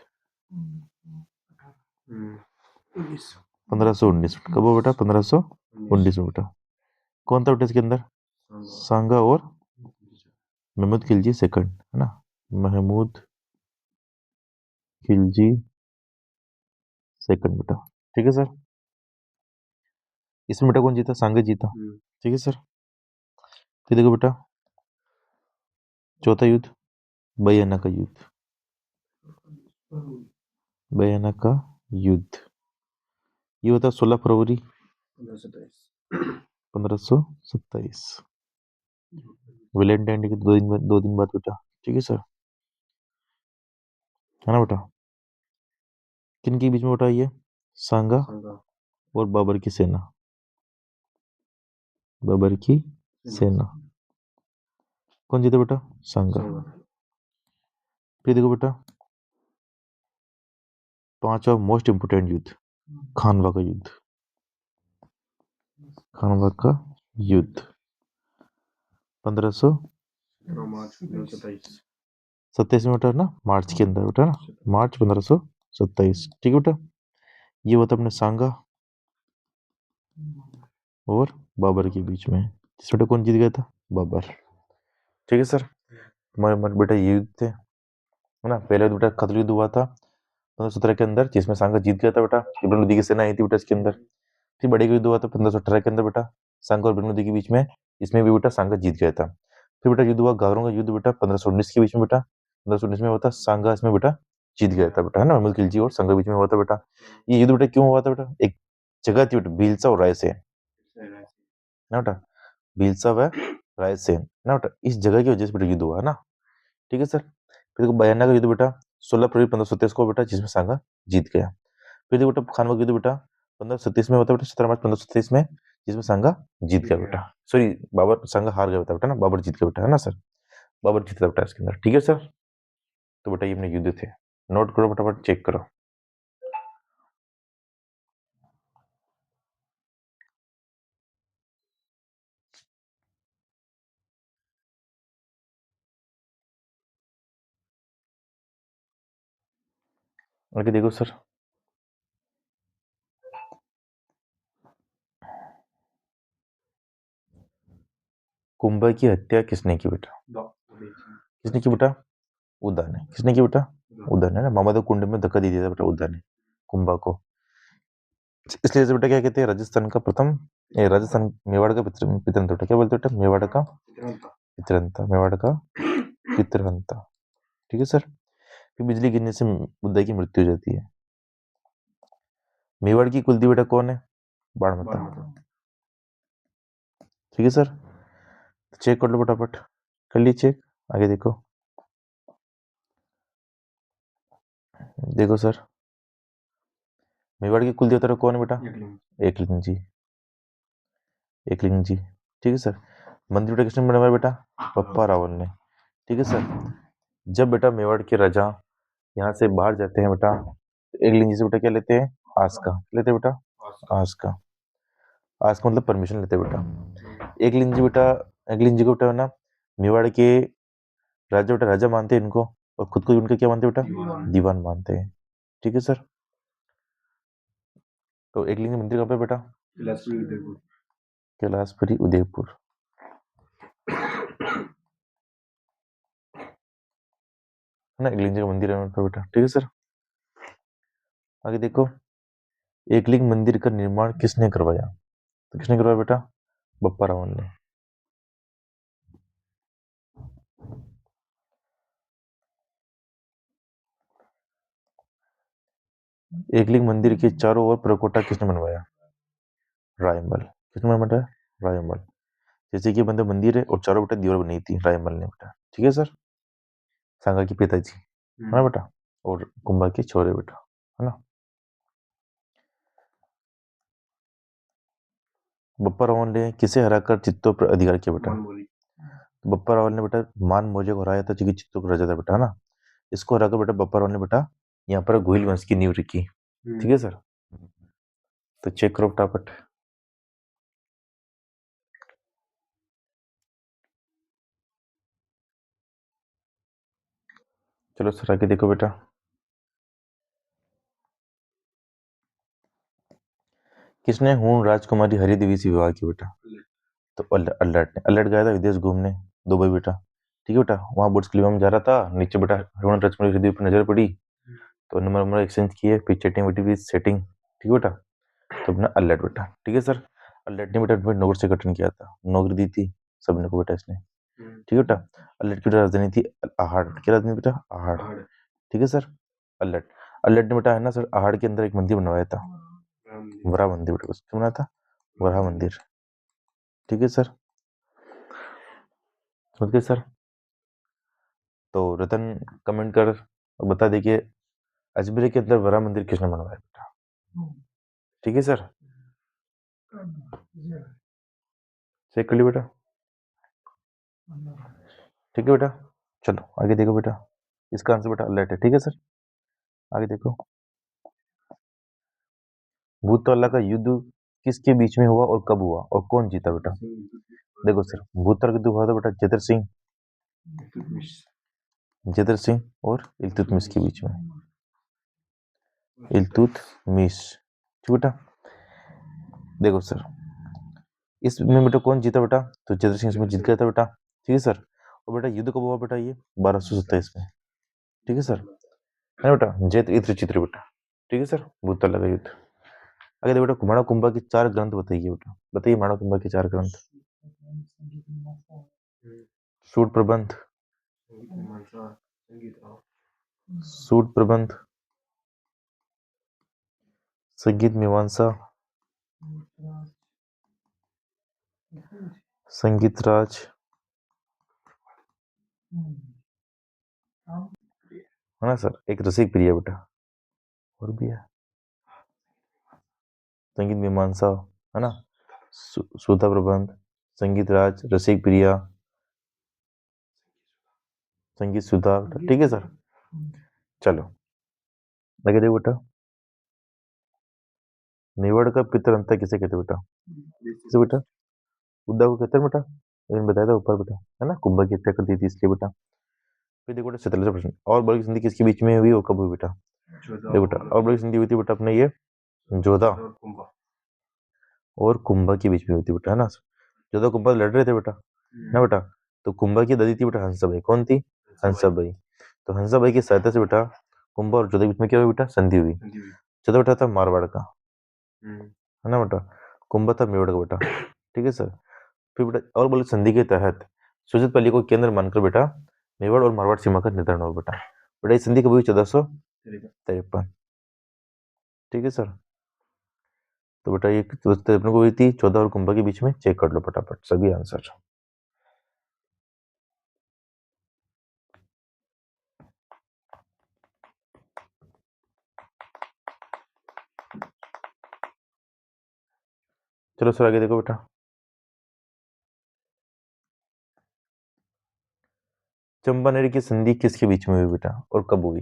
1519। कब हुआ बेटा? 1519 में बेटा। कौन था बेटा इसके अंदर? सांगा और महमूद खिलजी सेकंड, है ना, महमूद खिलजी सेकंड बेटा। ठीक है सर, इसमें बेटा कौन जीता? सांगा जीता। ठीक है सर, फिर देखो बेटा चौथा युद्ध, बयाना का युद्ध। बयाना का युद्ध ये होता 16 फरवरी 1527, वैलेंटाइन डे के 2 दिन बाद बेटा। ठीक है सर, है ना बेटा। किन के बीच में बेटा? ये सांगा और बाबर की सेना, बाबर की सेना। कौन जीता बेटा? सांगा। फिर देखो बेटा पांचवा मोस्ट इंपोर्टेंट युद्ध, खानवा का युद्ध। खानवा का युद्ध 1527 में बेटा ना, मार्च के अंदर बेटा ना, मार्च 1527। ठीक है बेटा, ये होता अपने सांगा और बाबर के बीच में। जिस बेटा कौन जीत गया था? बाबर। ठीक है सर, तुम्हारे मन बेटा ये युद्ध थे, है ना। पहले बेटा खतरी युद्ध हुआ था 1517 के अंदर, जिसमें सांगा जीत गया था बेटा। इब्राहिम लोदी की सेना आई थी बेटा इसके अंदर। फिर बड़े का युद्ध हुआ था 1518 के अंदर बेटा, सांगा और इब्राहिम लोदी के बीच में। इसमें भी बेटा सांगा जीत गया था। फिर बेटा युद्ध हुआ गागरों का युद्ध बेटा 1519 के बीच में बेटा। 1519 में हुआ था, सांगा इसमें बेटा जीत गया था बेटा, है ना। महमूद खिलजी और सांगा बीच में हुआ था बेटा। ये युद्ध बेटा क्यों हुआ था बेटा? एक जगह थी बेटा, भीलसा और रायसेन, ना बेटा, भीलसा व रायसेन, ना बेटा, इस जगह की वजह से बेटा युद्ध हुआ, है ना। ठीक है सर, फिर देखो बयाना का युद्ध बेटा 16 फरवरी 1527 को बेटा, जिसमें सांगा जीत गया। फिर देखो बेटा खानवा का युद्ध बेटा 1537 में होता है बेटा, 17 मार्च 1537 में, जिसमें सांगा जीत गया बेटा। सॉरी, बाबर, सांगा हार गया बेटा ना, बाबर जीत गया बेटा, है ना सर, बाबर जीता बेटा इसके अंदर। ठीक है सर, तो बेटा ये अपने युद्ध थे, नोट करो फटाफट, चेक करो। आगे देखो सर, कुंभा की हत्या किसने की बेटा? किसने की बेटा? उदा ने। किसने की बेटा? उदा ने ना, मामा तो कुंड में धक्का दे दिया था बेटा उदा ने कुंभा को। इसलिए इसे बेटा क्या कहते हैं? राजस्थान का प्रथम, राजस्थान मेवाड़ का पितरंता बेटा। क्या बोलते हैं बेटा? मेवाड़ का पितरंता, मेवाड़ का पितरंता। ठीक है सर। फिर बिजली गिरने से उदय की मृत्यु हो जाती है। मेवाड़ की कुलदेवी बेटा कौन है? बाणमता। ठीक है सर, चेक कर लो फटाफट, कर ली चेक। आगे देखो, देखो सर, मेवाड़ की कुल देवता कौन है बेटा? एकलिंग जी। एकलिंग जी। ठीक है सर। मंदिर बेटा किसने बनवाया बेटा? बप्पा रावल ने। ठीक है सर। जब बेटा मेवाड़ के राजा यहाँ से बाहर जाते हैं बेटा, तो एकलिंग जी से बेटा क्या लेते हैं? आस्का लेते हैं बेटा। आस्का, आस्का मतलब परमिशन लेते हैं बेटा। एकलिंग जी बेटा, एकलिंग जी को बेटा है ना मेवाड़ के राजा बेटा राजा मानते हैं इनको, और खुद को उनका क्या मानते हैं बेटा? दीवान मानते हैं। ठीक है सर। तो एकलिंग मंदिर कहाँ पे बेटा? कैलाशपुरी उदयपुर। है ना, एकलिंग का मंदिर है वहाँ पे बेटा। ठीक है सर। आगे देखो, एकलिंग मंदिर का निर्माण किसने करवाया? तो किसने करवाया बेटा? बप्पा रावल ने। एकलिंग मंदिर के चारों ओर प्रकोटा किसने बनवाया? रायमल। किसने बनवाया? रायमल। जैसे कि बंदे मंदिर है और चारों बेटा दीवार बनी थी, रायमल ने बेटा। ठीक है सर। सांगा के पिताजी है ना बेटा, और कुंभा के छोरे बेटा, है ना। बप्पा रावल ने किसे हराकर चित्तौड़ पर अधिकार किया बेटा? तो बप्पा रावल ने बेटा मान मौर्य को हराया था, जो कि चित्तौड़ का राजा था बेटा, है ना। इसको हराकर बेटा बप्पा रावल ने बेटा यहाँ पर गोहिल वंश की नींव रखी। ठीक है सर। तो चेक करो फटाफट। चलो सर आगे देखो बेटा, किसने हूण राजकुमारी हरिदेवी से विवाह किया बेटा? तो अल्लट ने। अल्लट गया था विदेश घूमने, दुबई बेटा। ठीक है बेटा, वहां बुर्ज खलीफा में जा रहा था, नीचे बेटा हूण राजकुमारी हरिदेवी पर नजर पड़ी, तो नंबर नंबर एक्सचेंज किए, फिर चैटिंग वेटिंग भी सेटिंग। ठीक है बेटा, तो अपना अल्लट बेटा। ठीक है सर। अल्लट ने बेटा नौकरी से गठन किया था, नौकरी दी थी सबने को बेटा इसने। ठीक है बेटा। अल्लट की राजधानी थी आहड़। क्या राजधानी बेटा? आहड़। ठीक है सर। अल्लट, अल्लट ने बेटा है ना सर आहड़ के अंदर एक मंदिर बनवाया था, वरा मंदिर बेटा। उसको बना था वरा मंदिर। ठीक है सर, समझ गए सर। तो रतन कमेंट कर और बता दे कि अजमेर के अंदर वरा मंदिर किसने बनवाया बेटा? ठीक है सर, चेक कर लियो बेटा। ठीक है बेटा, चलो आगे देखो बेटा, इसका आंसर बेटा अल्लट है। ठीक है सर। आगे देखो, भूतल्ला का युद्ध किसके बीच में हुआ और कब हुआ और कौन जीता बेटा? देखो सर, भूतल का युद्ध हुआ था बेटा जैदर सिंह और इल्तुतमिश के बीच में। इल्तुतमिश। ठीक बेटा। देखो सर, इसमें बेटा कौन जीता बेटा? तो जैदर सिंह इसमें जीत गया था बेटा। ठीक है सर। और बेटा युद्ध कब हुआ बेटा? ये 1227 में। ठीक है सर, है ना बेटा, जैत इत्र चित्र बेटा। ठीक है सर, भूतल्ला का युद्ध। अगर बेटा माणा कुंभा के 4 ग्रंथ बताइए बेटा, बताइए माणा कुंभा के 4 ग्रंथ। सूट प्रबंध, सूट प्रबंध, संगीत मीमांसा, संगीत राज, है ना सर, एक रसिक प्रिय बेटा, और भी है संगीत मीमांसा, है ना, सूता प्रबंध, संगीत राज, रसिक प्रिया, संगीत सुधा। ठीक है सर। चलो लगे देखो बेटा, मेवाड़ का पितर अंतर किसे कहते बेटा? किसे बेटा? उद्दा को कहते हैं बेटा, मैंने बताया था ऊपर बेटा, है ना, कुंभा की हत्या कर दी थी इसलिए बेटा। फिर देखो बेटा 47वां प्रश्न, और बड़ी संधि किसके बीच में हुई और कब हुई बेटा? देखो बेटा और बड़ी संधि हुई थी बेटा अपने ये जोधा और कुंभा के बीच में होती बेटा, है ना। जोधा कुंभा लड़ रहे थे बेटा, ना बेटा। तो कुंभा की दादी थी बेटा हंसाबाई। कौन थी? हंसाबाई। तो हंसाबाई की सहायता से बेटा कुंभा और जोधा के बीच में क्या हुई बेटा? संधि हुई। जोधा बेटा था मारवाड़ का, है ना बेटा। कुंभा था मेवाड़ का बेटा, ठीक है सर। फिर बेटा और बोले संधि के तहत सुजित पल्ली को केंद्र मानकर बेटा मेवाड़ और मारवाड़ सीमा का निर्धारण हुआ बेटा। बेटा इस संधि कब हुई? 1453, ठीक है सर। तो बेटा ये अपने को हुई थी 14 और कुंभा के बीच में। चेक कर लो फटाफट सभी आंसर। चलो सर आगे देखो बेटा। चंपानेर की संधि किसके बीच में हुई बेटा और कब हुई?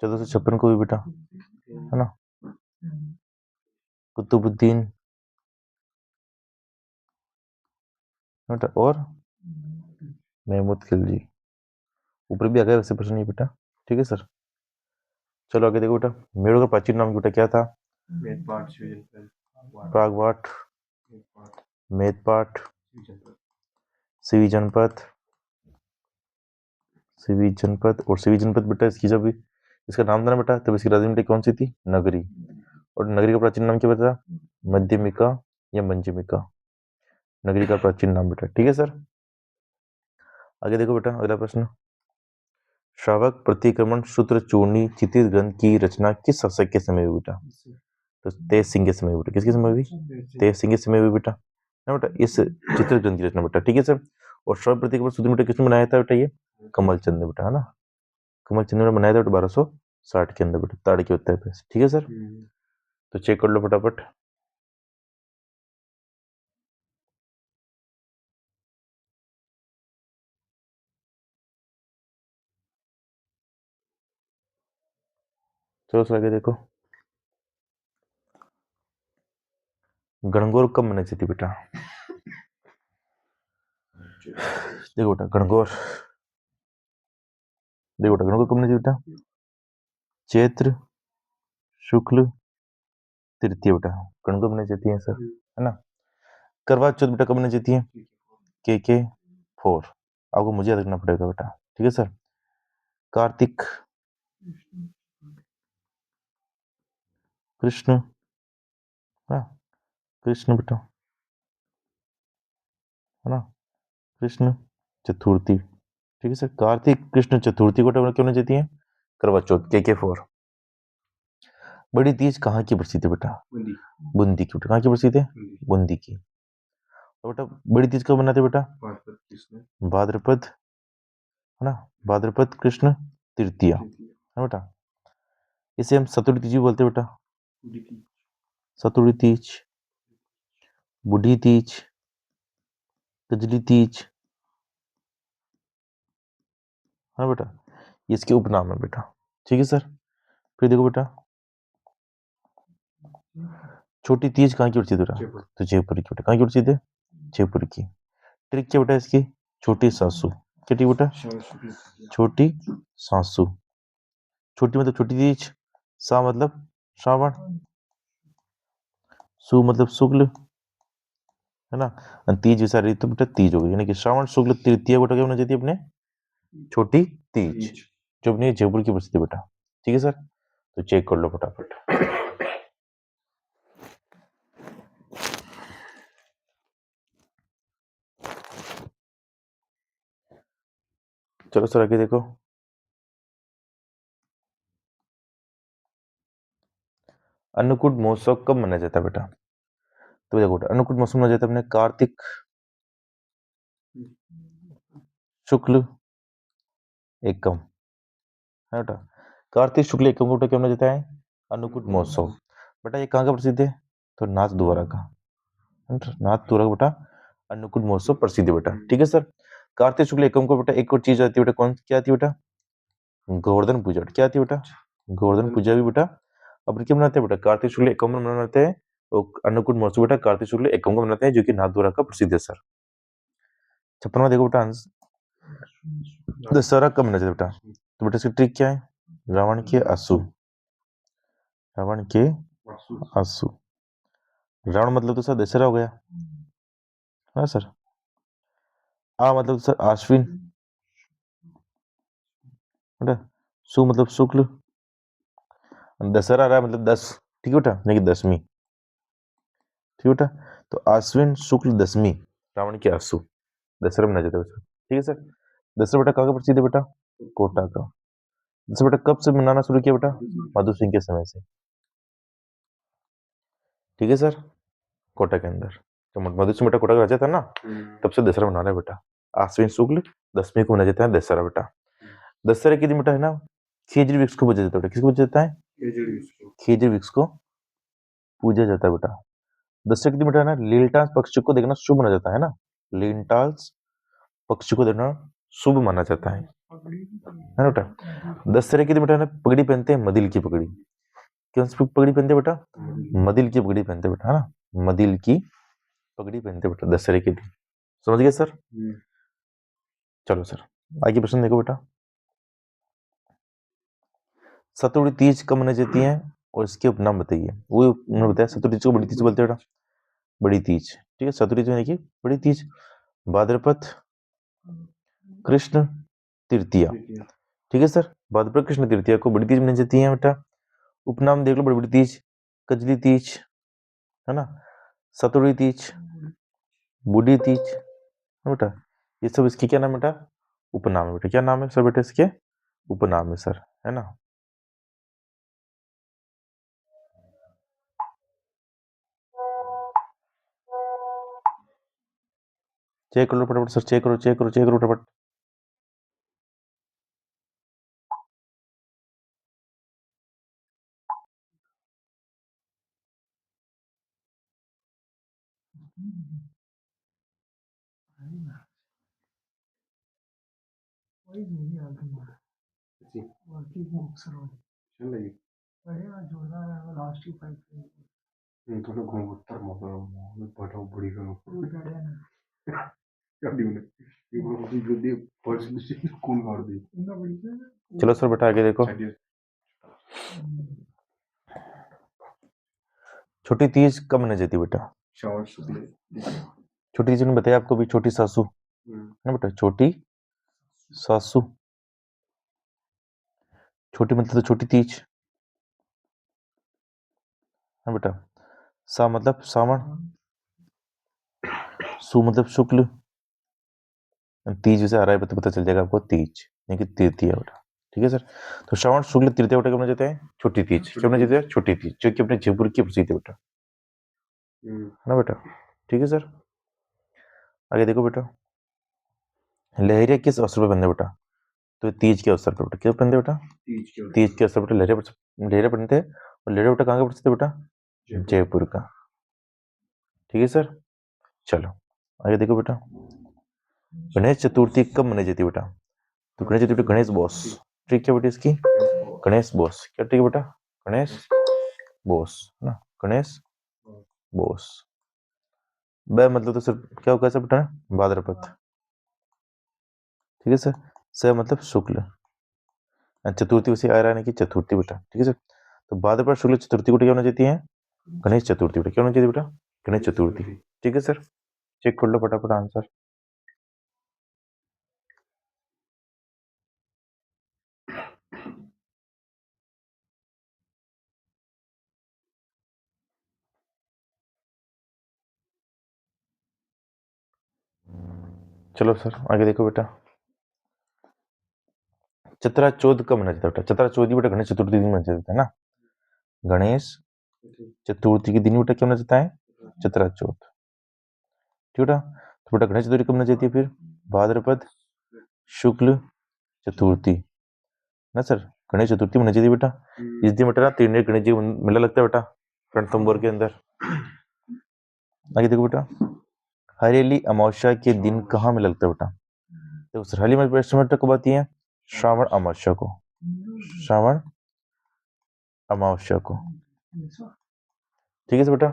1456 को हुई बेटा, है ना। कुतुबुद्दीन बेटा और महमूद खिलजी। ऊपर भी आ गया वैसे प्रश्न नहीं बेटा, ठीक है सर। चलो आगे देखो बेटा। मेवाड़ का प्राचीन नाम बेटा क्या था? प्रागवाट, मेदपाट, सिवी जनपद, सिवी जनपद। और सिवी जनपद बेटा इसकी जब इसका नाम था ना बेटा तब इसकी राजधानी कौन सी थी? नगरी। और नगरी का प्राचीन नाम क्या बता? मध्यमिका या मंजमिका, नगरी का प्राचीन नाम बेटा, ठीक है सर। आगे देखो बेटा अगला प्रश्न। श्रावक प्रतिक्रमण सूत्र चूर्णी चित्रित ग्रंथ की रचना किस शासक के समय हुई बेटा? तो तेज सिंह के समय हुई बेटा। किसके समय हुई? तेज सिंह के समय हुई बेटा, ना बेटा इस चित्रित ग्रंथ की रचना बेटा, ठीक है सर। और श्रावक प्रतिक्रमण सूत्र बेटा किसने बनाया था बेटा? ये कमल चंद ने बेटा, है ना। कमल चंद ने बनाया था बेटा 1260 के अंदर बेटा, ताड़ के उत्तर पे, ठीक है सर। तो चेक कर लो फटाफट। चलो सर आगे देखो। गणगौर कब मनाई जाती थी बेटा? देखो बेटा गणगौर, देखो बेटा गणगौर कब मनाई जाती बेटा? चैत्र शुक्ल तृतीय बेटा गणगौर मनाई जाती है सर, है ना। करवा चौथ बेटा कब मनाई जाती है? के 4। आपको मुझे याद रखना पड़ेगा बेटा, ठीक है सर। कार्तिक कृष्ण, हाँ कृष्ण बेटा, है ना। कृष्ण चतुर्थी, ठीक है सर। कार्तिक कृष्ण चतुर्थी को क्यों नहीं जाती है? करवा चौथ के 4। बड़ी तीज कहाँ की प्रसिद्ध है बेटा? बूंदी की बेटा। कहाँ की प्रसिद्ध है? बूंदी की। तो बेटा बड़ी तीज कब मनाते बेटा? भाद्रपद, है ना। भाद्रपद कृष्ण तृतीया, है बेटा। इसे हम सतुड़ी तीज भी बोलते हैं बेटा। सतुड़ी तीज, बूढ़ी तीज, कजली तीज, है बेटा। ये इसके उपनाम है बेटा, ठीक है सर। फिर देखो बेटा छोटी तीज कहाँ की प्रसिद्ध बेटा? तो जयपुर की बेटा। कहाँ की प्रसिद्ध है? जयपुर की। ट्रिक क्या बेटा इसकी? छोटी सासू। क्या ट्रिक बेटा? छोटी सासू। छोटी मतलब छोटी तीज, सा मतलब श्रावण, सु मतलब शुक्ल, है ना। तीज जैसा रही तो बेटा तीज हो गई, यानी कि श्रावण शुक्ल तृतीया बेटा क्या होना चाहिए अपने? छोटी तीज, जो अपनी जयपुर की प्रसिद्ध बेटा, ठीक है सर। तो चेक कर लो फटाफट। चलो सर आगे देखो। अन्नकूट महोत्सव कब मनाया जाता है बेटा? तो देखो बेटा अन्नकूट महोत्सव मनाया जाता है अपने कार्तिक शुक्ल एकम, है बेटा। कार्तिक शुक्ल एकम को क्या मनाया जाता है? अन्नकूट महोत्सव। बेटा ये कहाँ का प्रसिद्ध है? तो नाथ द्वारा का, नाथ द्वारा का बेटा अन्नकूट महोत्सव प्रसिद्ध है बेटा, ठीक है सर। कार्तिक शुक्ल एकम को बेटा एक और चीज आती है बेटा, कौन क्या आती है बेटा? गोवर्धन पूजा। क्या आती है बेटा? गोवर्धन पूजा भी बेटा अपन क्या मनाते हैं बेटा? कार्तिक शुक्ल एकम में मनाते हैं। और अन्नकूट महोत्सव बेटा कार्तिक शुक्ल एकम को मनाते हैं, जो कि नाथ द्वारा का प्रसिद्ध है सर। 56वां देखो बेटा आंसर। दशहरा कब मनाया जाता है बेटा? तो बेटा इसकी ट्रिक क्या है? रावण के आंसू, रावण के आंसू। रावण मतलब तो सर दशहरा हो गया, है ना सर। आ मतलब सर आश्विन, बेटा। सु मतलब शुक्ल, दशहरा आ रहा है मतलब 10, ठीक है बेटा, यानी कि 10वीं, ठीक है बेटा। तो आश्विन शुक्ल 10वीं रावण के आंसू दशहरा मनाया जाता है बेटा, ठीक है सर। दशहरा बेटा कहाँ का प्रसिद्ध है बेटा? कोटा का। दशहरा बेटा कब से मनाना शुरू किया बेटा? मधु सिंह के समय से, ठीक है सर। कोटा के अंदर तो मधु सिंह बेटा कोटा का राजा था ना, तब से दशहरा मना रहा है बेटा। आश्विन शुक्ल 10वीं को मनाया जाता है दशहरा बेटा। दशहरा के दिन बेटा है ना, खेजड़ी वृक्ष को पूजा जाता है बेटा। किसको पूजा जाता है? खेजड़ी वृक्ष को पूजा जाता है बेटा। दशहरा के दिन बेटा है ना, लीलटास पक्ष को देखना शुभ माना जाता है ना, लीलटास पक्ष को देखना शुभ माना जाता है ना बेटा। दशहरा के दिन बेटा है ना, पगड़ी पहनते हैं, मदिल की पगड़ी। कौन सी पगड़ी पहनते हैं बेटा? मदिल की पगड़ी पहनते हैं बेटा, है ना, मदिल की पगड़ी पहनते हैं बेटा दशहरे के दिन। समझ गए सर? चलो सर आगे प्रश्न देखो बेटा। सतुड़ी तीज कब मनाई जाती है और इसके उपनाम बताइए। वो उन्होंने बताया सतुड़ी तीज को बड़ी तीज बोलते हैं बेटा, बड़ी तीज, ठीक है। सतुड़ी तीज यानी कि बड़ी तीज। भाद्रपद कृष्ण तृतीया, ठीक है सर। भाद्रपद कृष्ण तृतीया को बड़ी तीज मनाई जाती है बेटा। उपनाम देख लो, बड़ी बड़ी तीज, कजली तीज, है ना, सतुड़ी तीज, बूढ़ी तीज, है बेटा। ये सब इसके क्या नाम बेटा? उपनाम है बेटा। क्या नाम है सर बेटा इसके? उपनाम है सर, है ना। चेक करो फटाफट सर, चेक करो, चेक करो, चेक करो फटाफट। चलो सर बेटा आगे देखो। छोटी तीज कब मनाई जाती है बेटा? छोटी तीज ने बताया आपको भी, छोटी सासू, है ना बेटा, छोटी सासू। छोटी मतलब तो छोटी तीज, है बेटा। सा मतलब सावन, सु मतलब शुक्ल, तीज जैसे आ रहा है तो पता चल जाएगा आपको, तीज यानी कि तृतीया बेटा, ठीक है सर। तो श्रावण शुक्ल तृतीया बेटा कब मनाया जाता है? छोटी तीज। कब मनाया जाता है? छोटी तीज, जो कि अपने जयपुर की प्रसिद्ध है बेटा, है ना बेटा, ठीक है सर। आगे देखो बेटा, लहरिया किस अवसर पर बंधे बेटा? तो तीज के अवसर पर बेटा। क्या पहनते बेटा? तीज के अवसर पर लहरिया, लहरिया पहनते हैं। और लहरिया बेटा कहाँ का प्रसिद्ध बेटा? जयपुर का, ठीक है सर। चलो आगे देखो बेटा, गणेश चतुर्थी कब मनाई जाती है बेटा? तो गणेश चतुर्थी गणेश बोस, ठीक है बेटा इसकी, गणेश बोस, क्या ठीक है बेटा? गणेश बोस, है ना, गणेश बोस। ब मतलब तो सर क्या होगा सर बेटा? भाद्रपद, ठीक है सर। स मतलब शुक्ल, चतुर्थी उसे आ रहा है कि चतुर्थी बेटा, ठीक है सर। तो भाद्रपद शुक्ल चतुर्थी को क्या होना चाहती है? गणेश चतुर्थी बेटा। क्या होना चाहिए बेटा? गणेश चतुर्थी, ठीक है सर। चेक कर लो फटाफट आंसर। चलो सर आगे देखो बेटा, चतरा चौथ कब मनाया जाता है बेटा? चतरा चौथ बेटा गणेश चतुर्थी दिन मनाया जाता है ना, गणेश चतुर्थी के दिन बेटा क्या मनाया जाता है? चतरा चौथ, ठीक है। तो बेटा गणेश चतुर्थी कब मनाई जाती है फिर? भाद्रपद शुक्ल चतुर्थी, ना सर, गणेश चतुर्थी मनाई जाती है बेटा। इस दिन बेटा ना तीन गणेश जी का मेला लगता है बेटा रणथंभौर के अंदर। आगे देखो बेटा, हरेली अमावस्या के दिन कहाँ में लगता है बेटा? देखो सर, हरेली अमावस्या कब आती है? श्रावण अमावस्या को, श्रावण अमावस्या को, ठीक है सर बेटा।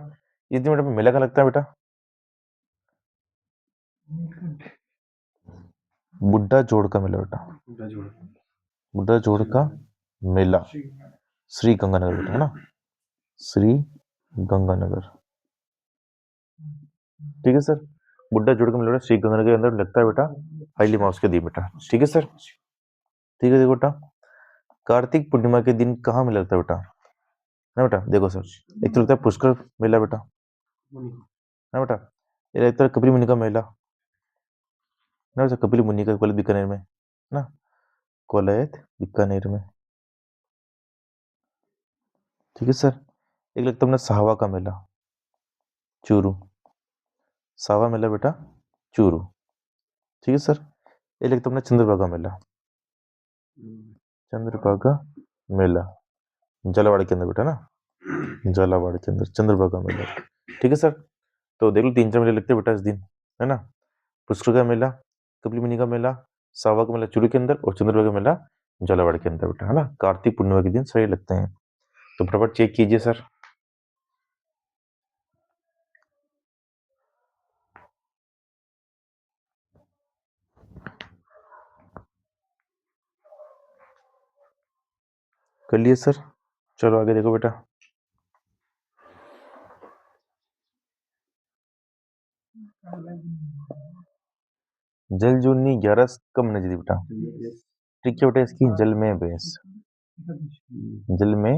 इस दिन बेटा मेला का लगता है बेटा? बुड्ढा जोड़ का मेला बेटा, बुड्ढा जोड़ का मेला, श्री गंगानगर बेटा, है ना, श्री गंगानगर। ठीक है सर, बुड्ढा जुड़ के मेला श्री गंगानगर के अंदर लगता है बेटा, हाईली माउस के दी बेटा। ठीक है सर, ठीक है, देखो बेटा, कार्तिक पूर्णिमा के दिन कहाँ में लगता है बेटा, ना बेटा, देखो सर, एक तो लगता है पुष्कर मेला बेटा, ना बेटा, ये लगता है कपिल मुनि का मेला, ना बेटा, कपिल मुनि का कोलैत बीकानेर में, ना, कोलैत बीकानेर में। ठीक है सर, एक लगता है अपना साहवा का मेला, चूरू, साहवा मेला बेटा, चूरू। ठीक है सर, ये लगता है अपना चंद्रभागा मेला, चंद्रभागा मेला, झालावाड़ के अंदर बेटा, ना, झालावाड़ के अंदर चंद्रभागा मेला। ठीक है सर, तो देख लो 3-4 मेले लगते हैं बेटा इस दिन, है ना, पुष्कर का मेला, कपिल मुनि का मेला, सावा का मेला चूरू के अंदर, और चंद्रभागा मेला झालावाड़ के अंदर बेटा, है ना, कार्तिक पूर्णिमा के दिन सही लगते हैं। तो फटाफट चेक कीजिए सर। कर लिए सर, चलो आगे देखो बेटा, जल जूनी 11 कब नजदी बेटा, ठीक है बेटा, इसकी जल में भैंस, जल में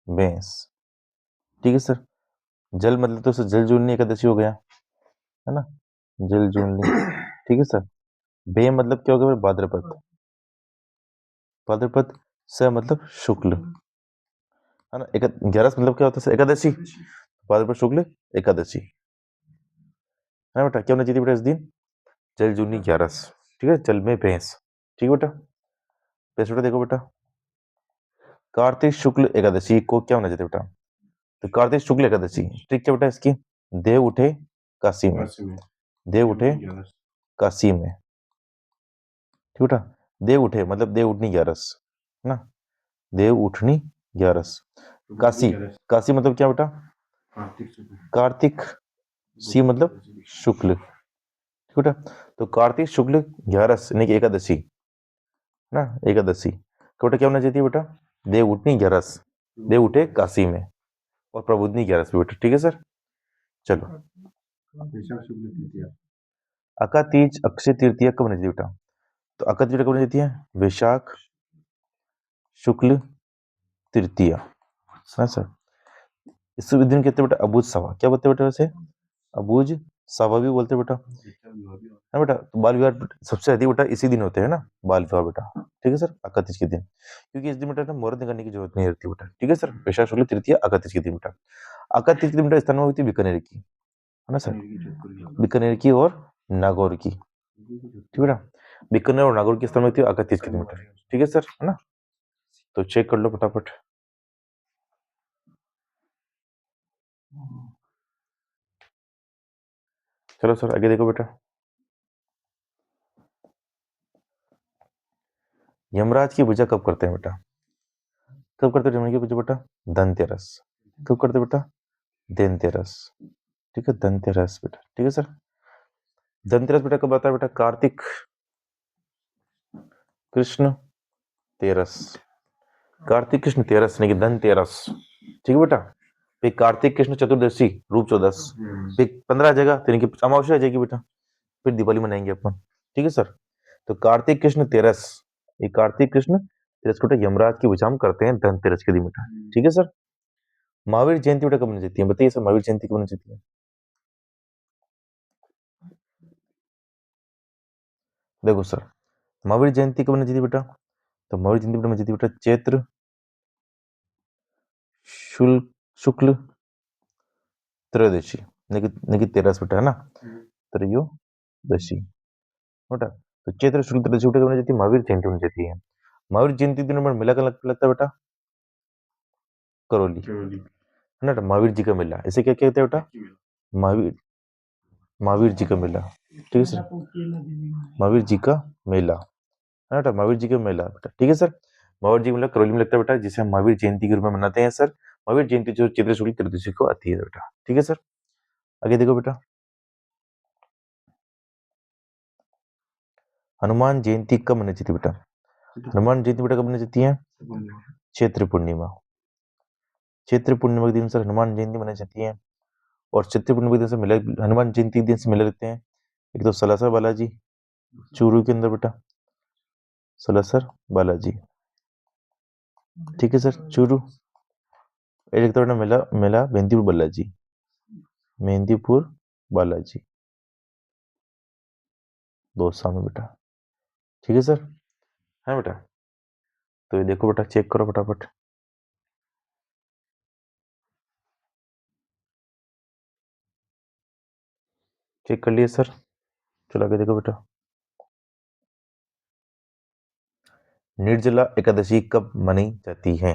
भैंस। ठीक है सर, जल मतलब तो सर जल जूनी एकादशी हो गया, है ना, जल जूनी। ठीक है सर, बे मतलब क्या हो गया, भाद्रपद, भाद्रपद से मतलब शुक्ल, है ना, 11 मतलब क्या होता है एकादशी, भाद्रपद शुक्ल एकादशी, है ना बेटा, क्या होना चाहिए बेटा इस दिन, जल जूनी 11, ठीक है, जल में भैंस। ठीक है बेटा, भैंस बेटा, देखो बेटा, कार्तिक शुक्ल एकादशी को क्या होना चाहिए बेटा, तो कार्तिक शुक्ल एकादशी, ठीक है बेटा, इसकी देव उठे काशी में, देव उठे काशी में। ठीक बेटा, देव उठे मतलब देव उठनी 11, है ना, देव उठनी 11, काशी, काशी मतलब क्या बेटा, कार्तिक, सी मतलब शुक्ल। ठीक बेटा, तो कार्तिक शुक्ल 11 यानी कि एकादशी, ना, एकादशी तो बेटा क्या होना चाहिए बेटा, देव उठनी 11, देव उठे काशी में, और प्रबुद्धनी 11 बेटा। ठीक है सर, चलो, अका तीज अक्षय तृतीया कब होनी चाहिए बेटा, तो अका तीज कब होनी चाहिए, वैशाख शुक्ल तृतीया, है सर। इस दिन कहते हैं बेटा अबूझ सवा, क्या बोलते हैं बेटा वैसे, अबूझ सवा भी बोलते हैं बेटा, है बेटा, तो बाल विवाह सबसे अधिक बेटा इसी दिन होते हैं ना, बाल विवाह बेटा। ठीक है सर, अकतीज के दिन, क्योंकि इस दिन बेटा ना मुहूर्त निकालने की जरूरत नहीं रहती बेटा। ठीक है सर, वैशाख शुक्ल तृतीया अकतीज के दिन बेटा, अकतीज के दिन बेटा स्थान हुई थी बीकानेर की, है ना सर, बीकानेर की और नागौर की। ठीक बेटा, बीकानेर और नागौर की स्थान हुई थी अकतीज के दिन बेटा। ठीक है सर, है ना, तो चेक कर लो फटाफट। चलो सर आगे देखो बेटा, यमराज की पूजा कब करते हैं बेटा, कब करते हैं यमराज की पूजा बेटा, धनतेरस, कब करते हैं बेटा, धनतेरस। ठीक है, धनतेरस बेटा। ठीक है सर, धनतेरस बेटा कब आता है बेटा, कार्तिक कृष्ण तेरस, कार्तिक कृष्ण तेरस यानी कि धनतेरस। ठीक है बेटा, फिर कार्तिक कृष्ण चतुर्दशी रूप चौदस, फिर 15 आ जाएगा तो यानी कि अमावस्या आ जाएगी बेटा, फिर दिवाली मनाएंगे अपन। ठीक है सर, तो कार्तिक कृष्ण तेरस, ये कार्तिक कृष्ण तेरस को बेटा यमराज की पूजा हम करते हैं धनतेरस के दिन बेटा। ठीक है सर, महावीर जयंती बेटा कब मनाई जाती है, बताइए सर, महावीर जयंती कब मनाई जाती है, देखो सर, महावीर जयंती कब मनाई जाती है बेटा, तो महावीर जयंती बेटा मनाई जाती है बेटा चैत्र शुक्ल त्रयोदशी, यानी कि 13 बेटा, है ना, त्रयोदशी बेटा, तो चैत्र शुक्ल त्रयोदशी बेटा कब मनाई जाती है, महावीर जयंती मनाई जाती है। महावीर जयंती दिन में मेला का लगता है बेटा, करौली, है ना, महावीर जी का मेला, इसे क्या कहते हैं बेटा, महावीर, महावीर जी का मेला। ठीक है सर, महावीर जी का मेला, है बेटा, महावीर जी का मेला बेटा। ठीक है सर, महावीर जी का मेला करौली में लगता है बेटा, जिसे हम महावीर जयंती के रूप में मनाते हैं सर। महावीर जयंती जो चैत्र शुक्ल त्रयोदशी को आती है बेटा। ठीक है सर, आगे देखो बेटा, हनुमान जयंती कब मनाई जाती है बेटा, हनुमान जयंती बेटा कब मनाई जाती है, चैत्र पूर्णिमा। चैत्र पूर्णिमा के दिन सर हनुमान जयंती मनाई जाती है, और चैत्र पूर्णिमा के दिन से मिला, हनुमान जयंती के दिन से मिले रहते हैं। एक तो सलासर बालाजी चूरू के अंदर बेटा, सलासर बालाजी, ठीक है सर, चूरू। एक तो बेटा मिला मिला मेहंदीपुर बालाजी, मेहंदीपुर बालाजी, दो सामने बेटा, ठीक है सर, है बेटा। तो ये देखो बेटा, चेक करो फटाफट। चेक कर लिए सर, चलो आगे देखो बेटा। निर्जला एकादशी कब मनाई जाती है?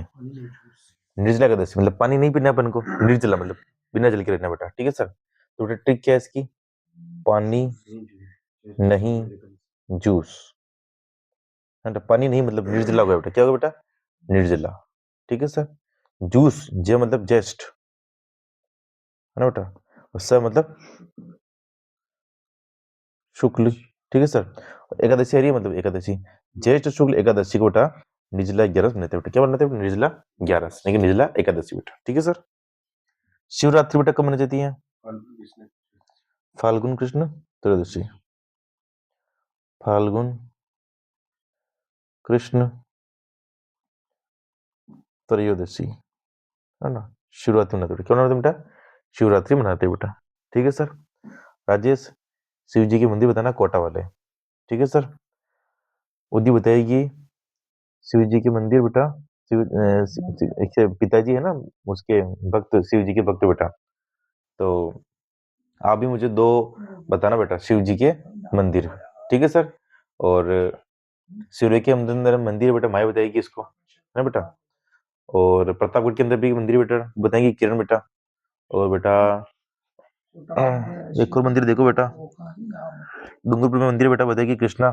निर्जला एकादशी मतलब पानी नहीं पीना अपन को, निर्जला मतलब बिना जल के रहना बेटा, ठीक है सर। तो बेटा ट्रिक क्या है इसकी? पानी नहीं जूस, पानी नहीं मतलब निर्जला हो गया बेटा, क्या होगा बेटा? निर्जला, ठीक है सर। जूस जे मतलब जस्ट, है ना बेटा, उससे मतलब शुक्ल, ठीक है सर। एकादशी आ रही है मतलब एकादशी, ज्येष्ठ शुक्ल एकादशी को बेटा निर्जला 11 बनाते बेटा, क्या बनाते हैं? निर्जला 11, लेकिन निर्जला एकादशी बेटा, ठीक है सर। शिवरात्रि बेटा कब मनाई जाती है? फाल्गुन कृष्ण त्रयोदशी, फाल्गुन कृष्ण त्रयोदशी, है ना, शिवरात्रि मनाते बेटा, क्या मनाते बेटा? शिवरात्रि मनाते बेटा, ठीक है सर। राजेश, शिव जी के मंदिर बताना कोटा वाले, ठीक है सर। उदी बताएगी शिव जी के मंदिर बेटा, पिताजी है ना उसके भक्त, शिव जी के भक्त बेटा। तो आप भी मुझे दो बताना बेटा शिव जी के मंदिर, ठीक है सर। और सूर्य के अंदर मंदिर बेटा माया बताएगी इसको, है ना बेटा। और प्रतापगढ़ के अंदर भी मंदिर बेटा बताएंगे किरण बेटा। और बेटा एक और मंदिर देखो बेटा, डूंगरपुर में मंदिर बेटा बताएगी कृष्णा।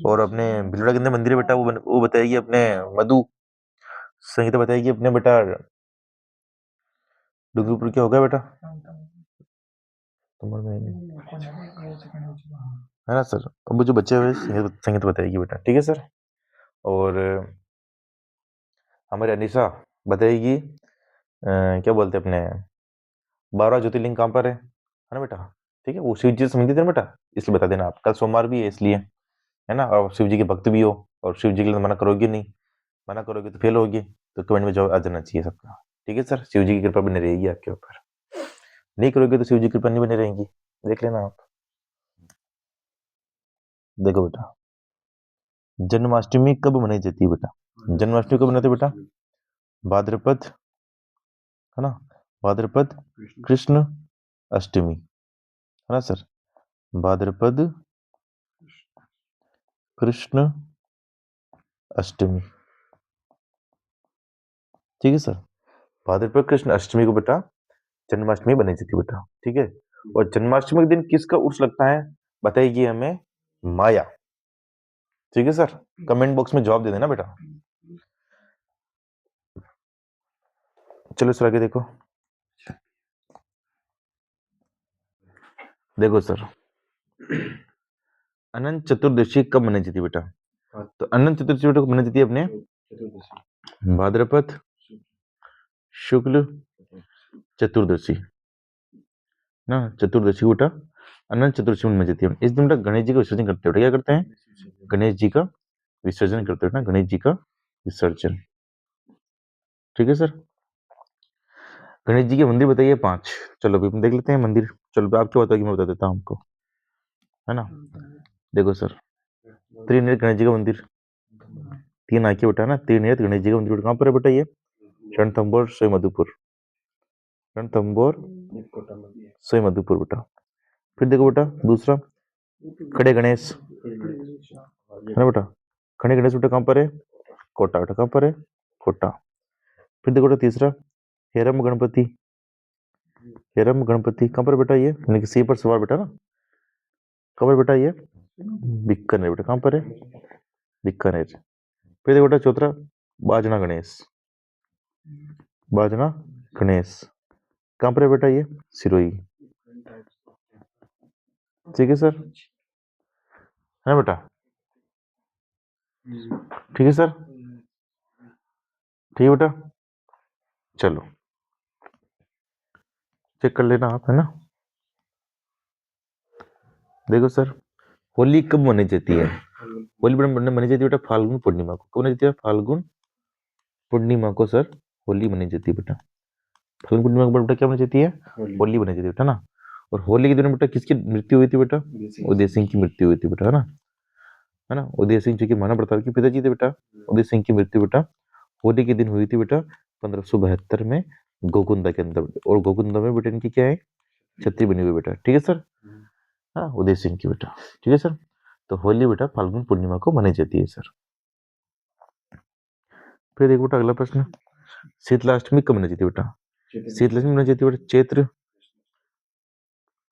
और अपने भिलवाड़ा के अंदर मंदिर बेटा वो बताएगी अपने मधु। संगीता बताएगी अपने बेटा डूंगरपुर, क्या होगा बेटा? है ना सर। अब वो जो बच्चे हुए संगीत बताएगी बेटा, ठीक है सर। और हमारी अनिशा बताएगी क्या बोलते हैं अपने 12 ज्योतिर्लिंग कहाँ पर है ना बेटा, ठीक है। वो शिव जी से संबंधित है बेटा, इसलिए बता देना आप, कल सोमवार भी है इसलिए, है ना। और शिव जी के भक्त भी हो, और शिव जी के लिए तो मना करोगे नहीं, मना करोगे तो फेल होगी। तो कमेंट में जवाब आ जाना चाहिए सबका, ठीक है सर। शिव जी की कृपा बनी रहेगी आपके ऊपर, नहीं करोगे तो शिव जी की कृपा नहीं बनी रहेगी, देख लेना आप। देखो बेटा, जन्माष्टमी कब मनाई जाती है बेटा? जन्माष्टमी कब मनाते बेटा? भाद्रपद, है ना, भाद्रपद कृष्ण अष्टमी, है ना सर, भाद्रपद कृष्ण अष्टमी, ठीक है सर। भाद्रपद कृष्ण अष्टमी को बेटा जन्माष्टमी बनाई जाती है बेटा, ठीक है। और जन्माष्टमी के दिन किसका उर्स लगता है बताइए हमें? माया, ठीक है सर। कमेंट बॉक्स में जवाब दे देना बेटा। चलो सर आगे देखो, देखो सर, अनंत चतुर्दशी कब मनाई जाती है बेटा? तो अनंत चतुर्दशी बेटा कब मनाई जाती है अपने? भाद्रपद शुक्ल चतुर्दशी ना, चतुर्दशी बेटा अनंत चतुर्दशी में मनाई जाती है। इस दिन बेटा गणेश जी का विसर्जन करते हैं, क्या करते हैं? गणेश जी का विसर्जन करते हैं ना, गणेश जी का विसर्जन, ठीक है सर। गणेश जी के मंदिर बताइए 5, चलो अभी हम देख लेते हैं मंदिर। चलो आप क्या बताओगे, मैं बता देता हूँ आपको, है ना। देखो सर, त्रिनेत्र गणेश जी का मंदिर, 3 आंखें बेटा ना, त्रिनेत्र गणेश जी का मंदिर कहाँ पर है बेटा? ये रणथंभौर सोई मधुपुर, रणथंभौर सोई मधुपुर बेटा। फिर देखो बेटा दूसरा, खड़े गणेश, है ना बेटा, खड़े गणेश बेटा कहाँ पर है? कोटा बेटा, कहाँ पर है? कोटा। फिर देखो बेटा तीसरा, हेरम गणपति, हेरम गणपति कहाँ पर बेटा? ये यानी कि सी पर सवार बेटा ना, कहाँ पर बेटा? ये बीकानेर बेटा, कहाँ पर है? बीकानेर। फिर देखो बेटा चौथा, बाजना गणेश, बाजना गणेश कहाँ पर है बेटा? ये सिरोही, ठीक है सर, है ना बेटा, ठीक है सर। ठीक है बेटा, चलो चेक कर लेना आप, है ना। देखो सर, होली कब मनाई जाती है? होली बेटा मनाई जाती है बेटा फाल्गुन पूर्णिमा को। कब मनाई जाती है? फाल्गुन पूर्णिमा को सर होली मनाई जाती है बेटा। फाल्गुन पूर्णिमा को बेटा क्या मनाई जाती है? होली मनाई जाती है बेटा ना। और होली के दिन बेटा किसकी मृत्यु हुई थी बेटा? उदय सिंह की मृत्यु हुई थी बेटा, है ना। है ना, उदय सिंह जो कि महाराणा प्रताप के पिताजी थे बेटा। उदय सिंह की मृत्यु बेटा होली के दिन हुई थी बेटा 1572 में गोकुंदा के अंदर। और गोकुंदा में बेटा इनकी क्या है? छतरी बनी हुई बेटा, ठीक है सर। हाँ, उदय सिंह की बेटा, ठीक है सर। तो होली बेटा फाल्गुन पूर्णिमा को मनाई जाती है सर। फिर देखो बेटा अगला प्रश्न, शीतलाष्टमी कब मनाई जाती है बेटा? शीतलाष्टमी मनाई जाती है बेटा चैत्र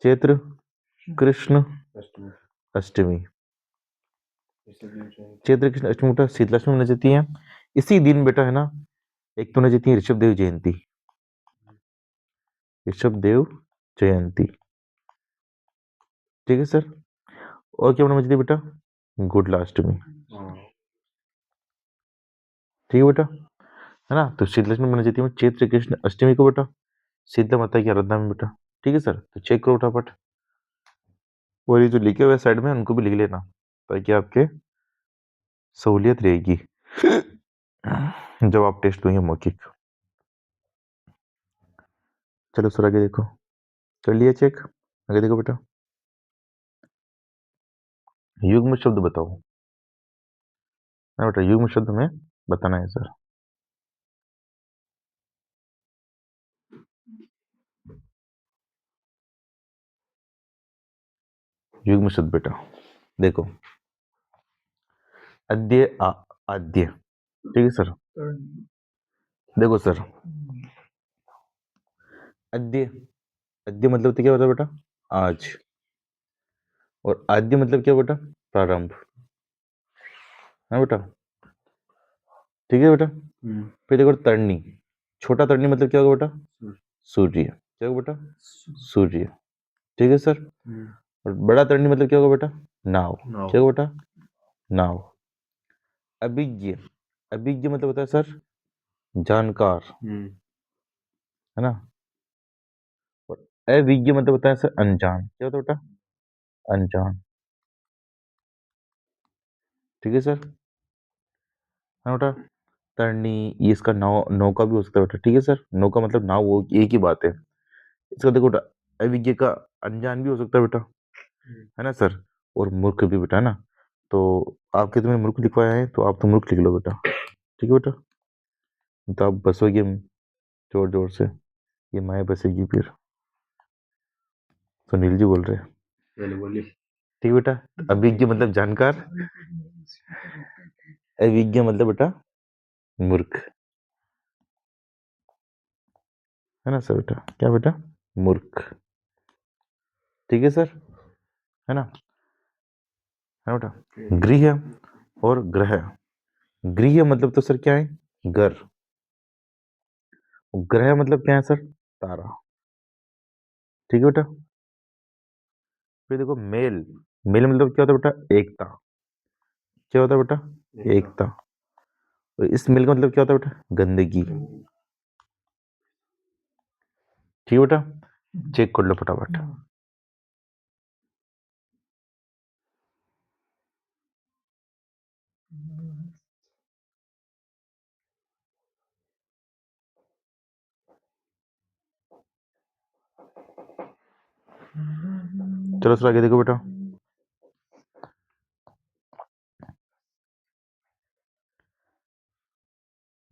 चैत्र कृष्ण अष्टमी। चैत्र कृष्ण अष्टमी बेटा शीतलाष्टमी मनाई जाती है। इसी दिन बेटा, है ना, एक तो मनाई जाती है ऋषभ देव जयंती। ऋषभ देव जयंती, ठीक है सर। और क्या मनाई जाती है बेटा? गुडलाष्टमी, ठीक है बेटा, है ना। तो शीतलाष्टमी मनाई जाती है चैत्र कृष्ण अष्टमी को बेटा, शीतला माता की आराधना में बेटा, ठीक है सर। तो चेक करो फटाफट, और ये जो लिखे हुए साइड में उनको भी लिख लेना ताकि आपके सहूलियत रहेगी जब आप टेस्ट दोगे मौखिक। चलो सर आगे देखो, कर लिया चेक? आगे देखो बेटा, युग्म शब्द बताओ। हाँ बेटा, युग्म शब्द में बताना है सर। युग्म शब्द बेटा देखो, अद्य आद्य, ठीक है सर। देखो सर, अद्य अद्य मतलब तो क्या होता है बेटा? आज। और आद्य मतलब क्या बेटा? प्रारंभ, है बेटा, ठीक है बेटा। फिर देखो तरनी, छोटा तरनी मतलब क्या होगा बेटा? सूर्य, क्या होगा बेटा? सूर्य, ठीक है सर। और बड़ा तरनी मतलब क्या होगा बेटा? नाव, क्या होगा बेटा? नाव। अभिज्ञ, अभिज्ञ मतलब होता है सर जानकार, है ना। और अविज्ञ मतलब होता है सर अनजान, क्या होता है बेटा? अनजान, ठीक है सर, है बेटा। तरनी, ये इसका नाव, नौका भी हो सकता है बेटा, ठीक है सर। नौका मतलब नाव, वो एक ही बात है। इसका देखो बेटा, अविज्ञ का अनजान भी हो सकता है बेटा, है ना सर। और मूर्ख भी बेटा, है ना। तो आपके तुम्हें मूर्ख लिखवाया है तो आप तो मूर्ख लिख लो बेटा, ठीक है बेटा। तो आप बसोगे जोर जोर से, ये माया बसेगी फिर। सुनील जी बोल रहे हैं, ठीक है बेटा। अभिज्ञ मतलब जानकार, अविज्ञ मतलब बेटा मूर्ख, है ना सर बेटा। क्या बेटा? मूर्ख, ठीक है सर, है ना, है बेटा। गृह और ग्रह, गृह मतलब तो सर क्या है? घर। ग्रह मतलब क्या है सर? तारा, ठीक है बेटा। फिर देखो मेल, मेल मतलब क्या होता है बेटा? एकता, क्या होता है बेटा? एकता। और इस मेल का मतलब क्या होता है बेटा? गंदगी, ठीक है बेटा। चेक कर लो फटाफट। चलो सर आगे देखो बेटा,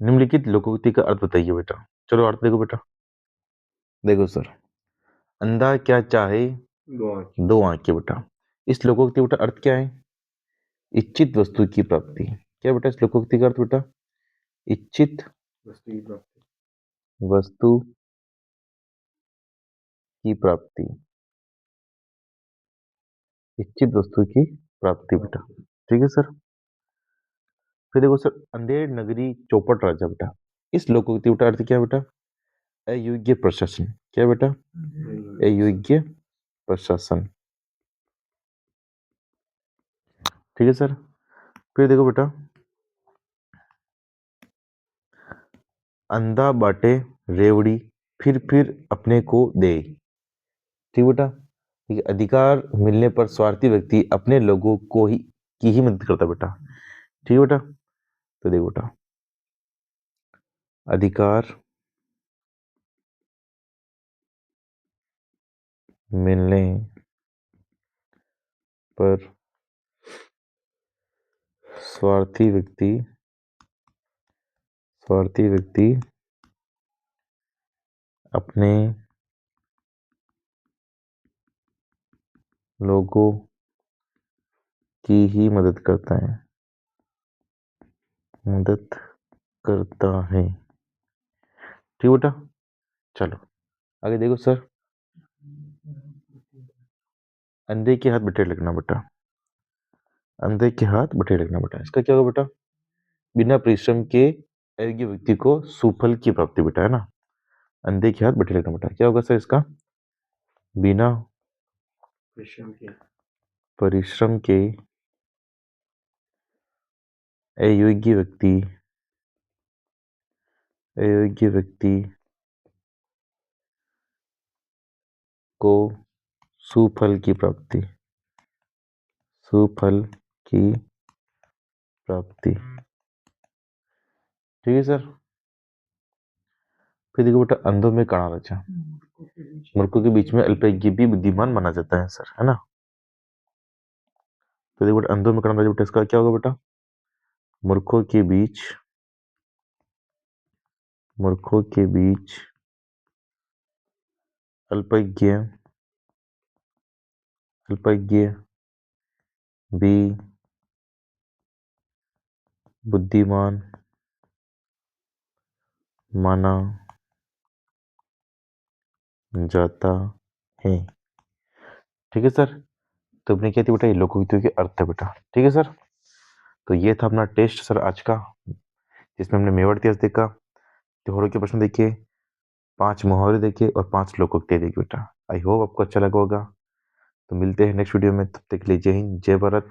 निम्नलिखित लोकोक्ति का अर्थ बताइए बेटा। चलो अर्थ देखो बेटा, देखो सर, अंधा क्या चाहे दो आंखें बेटा। इस लोकोक्ति बेटा अर्थ क्या है? इच्छित वस्तु की प्राप्ति। क्या बेटा इस लोकोक्ति का अर्थ बेटा? इच्छित वस्तु की प्राप्ति, इच्छित वस्तु की प्राप्ति बेटा, ठीक है सर। फिर देखो सर, अंधेर नगरी चौपट राजा बेटा। इस लोकोक्ति बेटा अर्थ क्या है बेटा? अयोग्य प्रशासन, क्या बेटा? अयोग्य प्रशासन, ठीक है सर। फिर देखो बेटा, अंधा बाटे रेवड़ी फिर अपने को दे। ठीक बेटा, ठीक है। अधिकार मिलने पर स्वार्थी व्यक्ति अपने लोगों को ही की ही मदद करता बेटा। ठीक है बेटा, तो देखो बेटा, अधिकार मिलने पर स्वार्थी व्यक्ति अपने लोगों की ही मदद करता है। ठीक बेटा, चलो आगे देखो सर। अंधे के हाथ बटेर लगना बेटा, अंधे के हाथ बटेर लगना बेटा। इसका क्या होगा बेटा? बिना परिश्रम के अयोग्य व्यक्ति को सुफल की प्राप्ति बेटा, है ना। अंधे के हाथ बटेर लगना बेटा, क्या होगा सर इसका? बिना परिश्रम के अयोग्य व्यक्ति को सुफल की प्राप्ति ठीक है सर। फिर देखो बेटा, अंधों में काणा रचा, मूर्खों के बीच में अल्पज्ञ भी बुद्धिमान माना जाता है सर, है ना। तो देखो बेटा, अंधों में काणा रचा बेटा, इसका क्या होगा बेटा? मूर्खों के बीच अल्पज्ञ भी बुद्धिमान माना जाता है। ठीक है सर, तो अपने क्या थी बेटा? ये लोकोक्तियों के अर्थ है बेटा। ठीक है सर, तो ये था अपना टेस्ट सर आज का, जिसमें हमने मेवाड़ इतिहास देखा, त्योहारों के प्रश्न देखे, 5 मुहावरे देखे और 5 लोकोक्तियां देखी बेटा। आई होप आपको अच्छा लगा होगा। तो मिलते हैं नेक्स्ट वीडियो में, तब तक के लिए जय हिंद, जय भारत।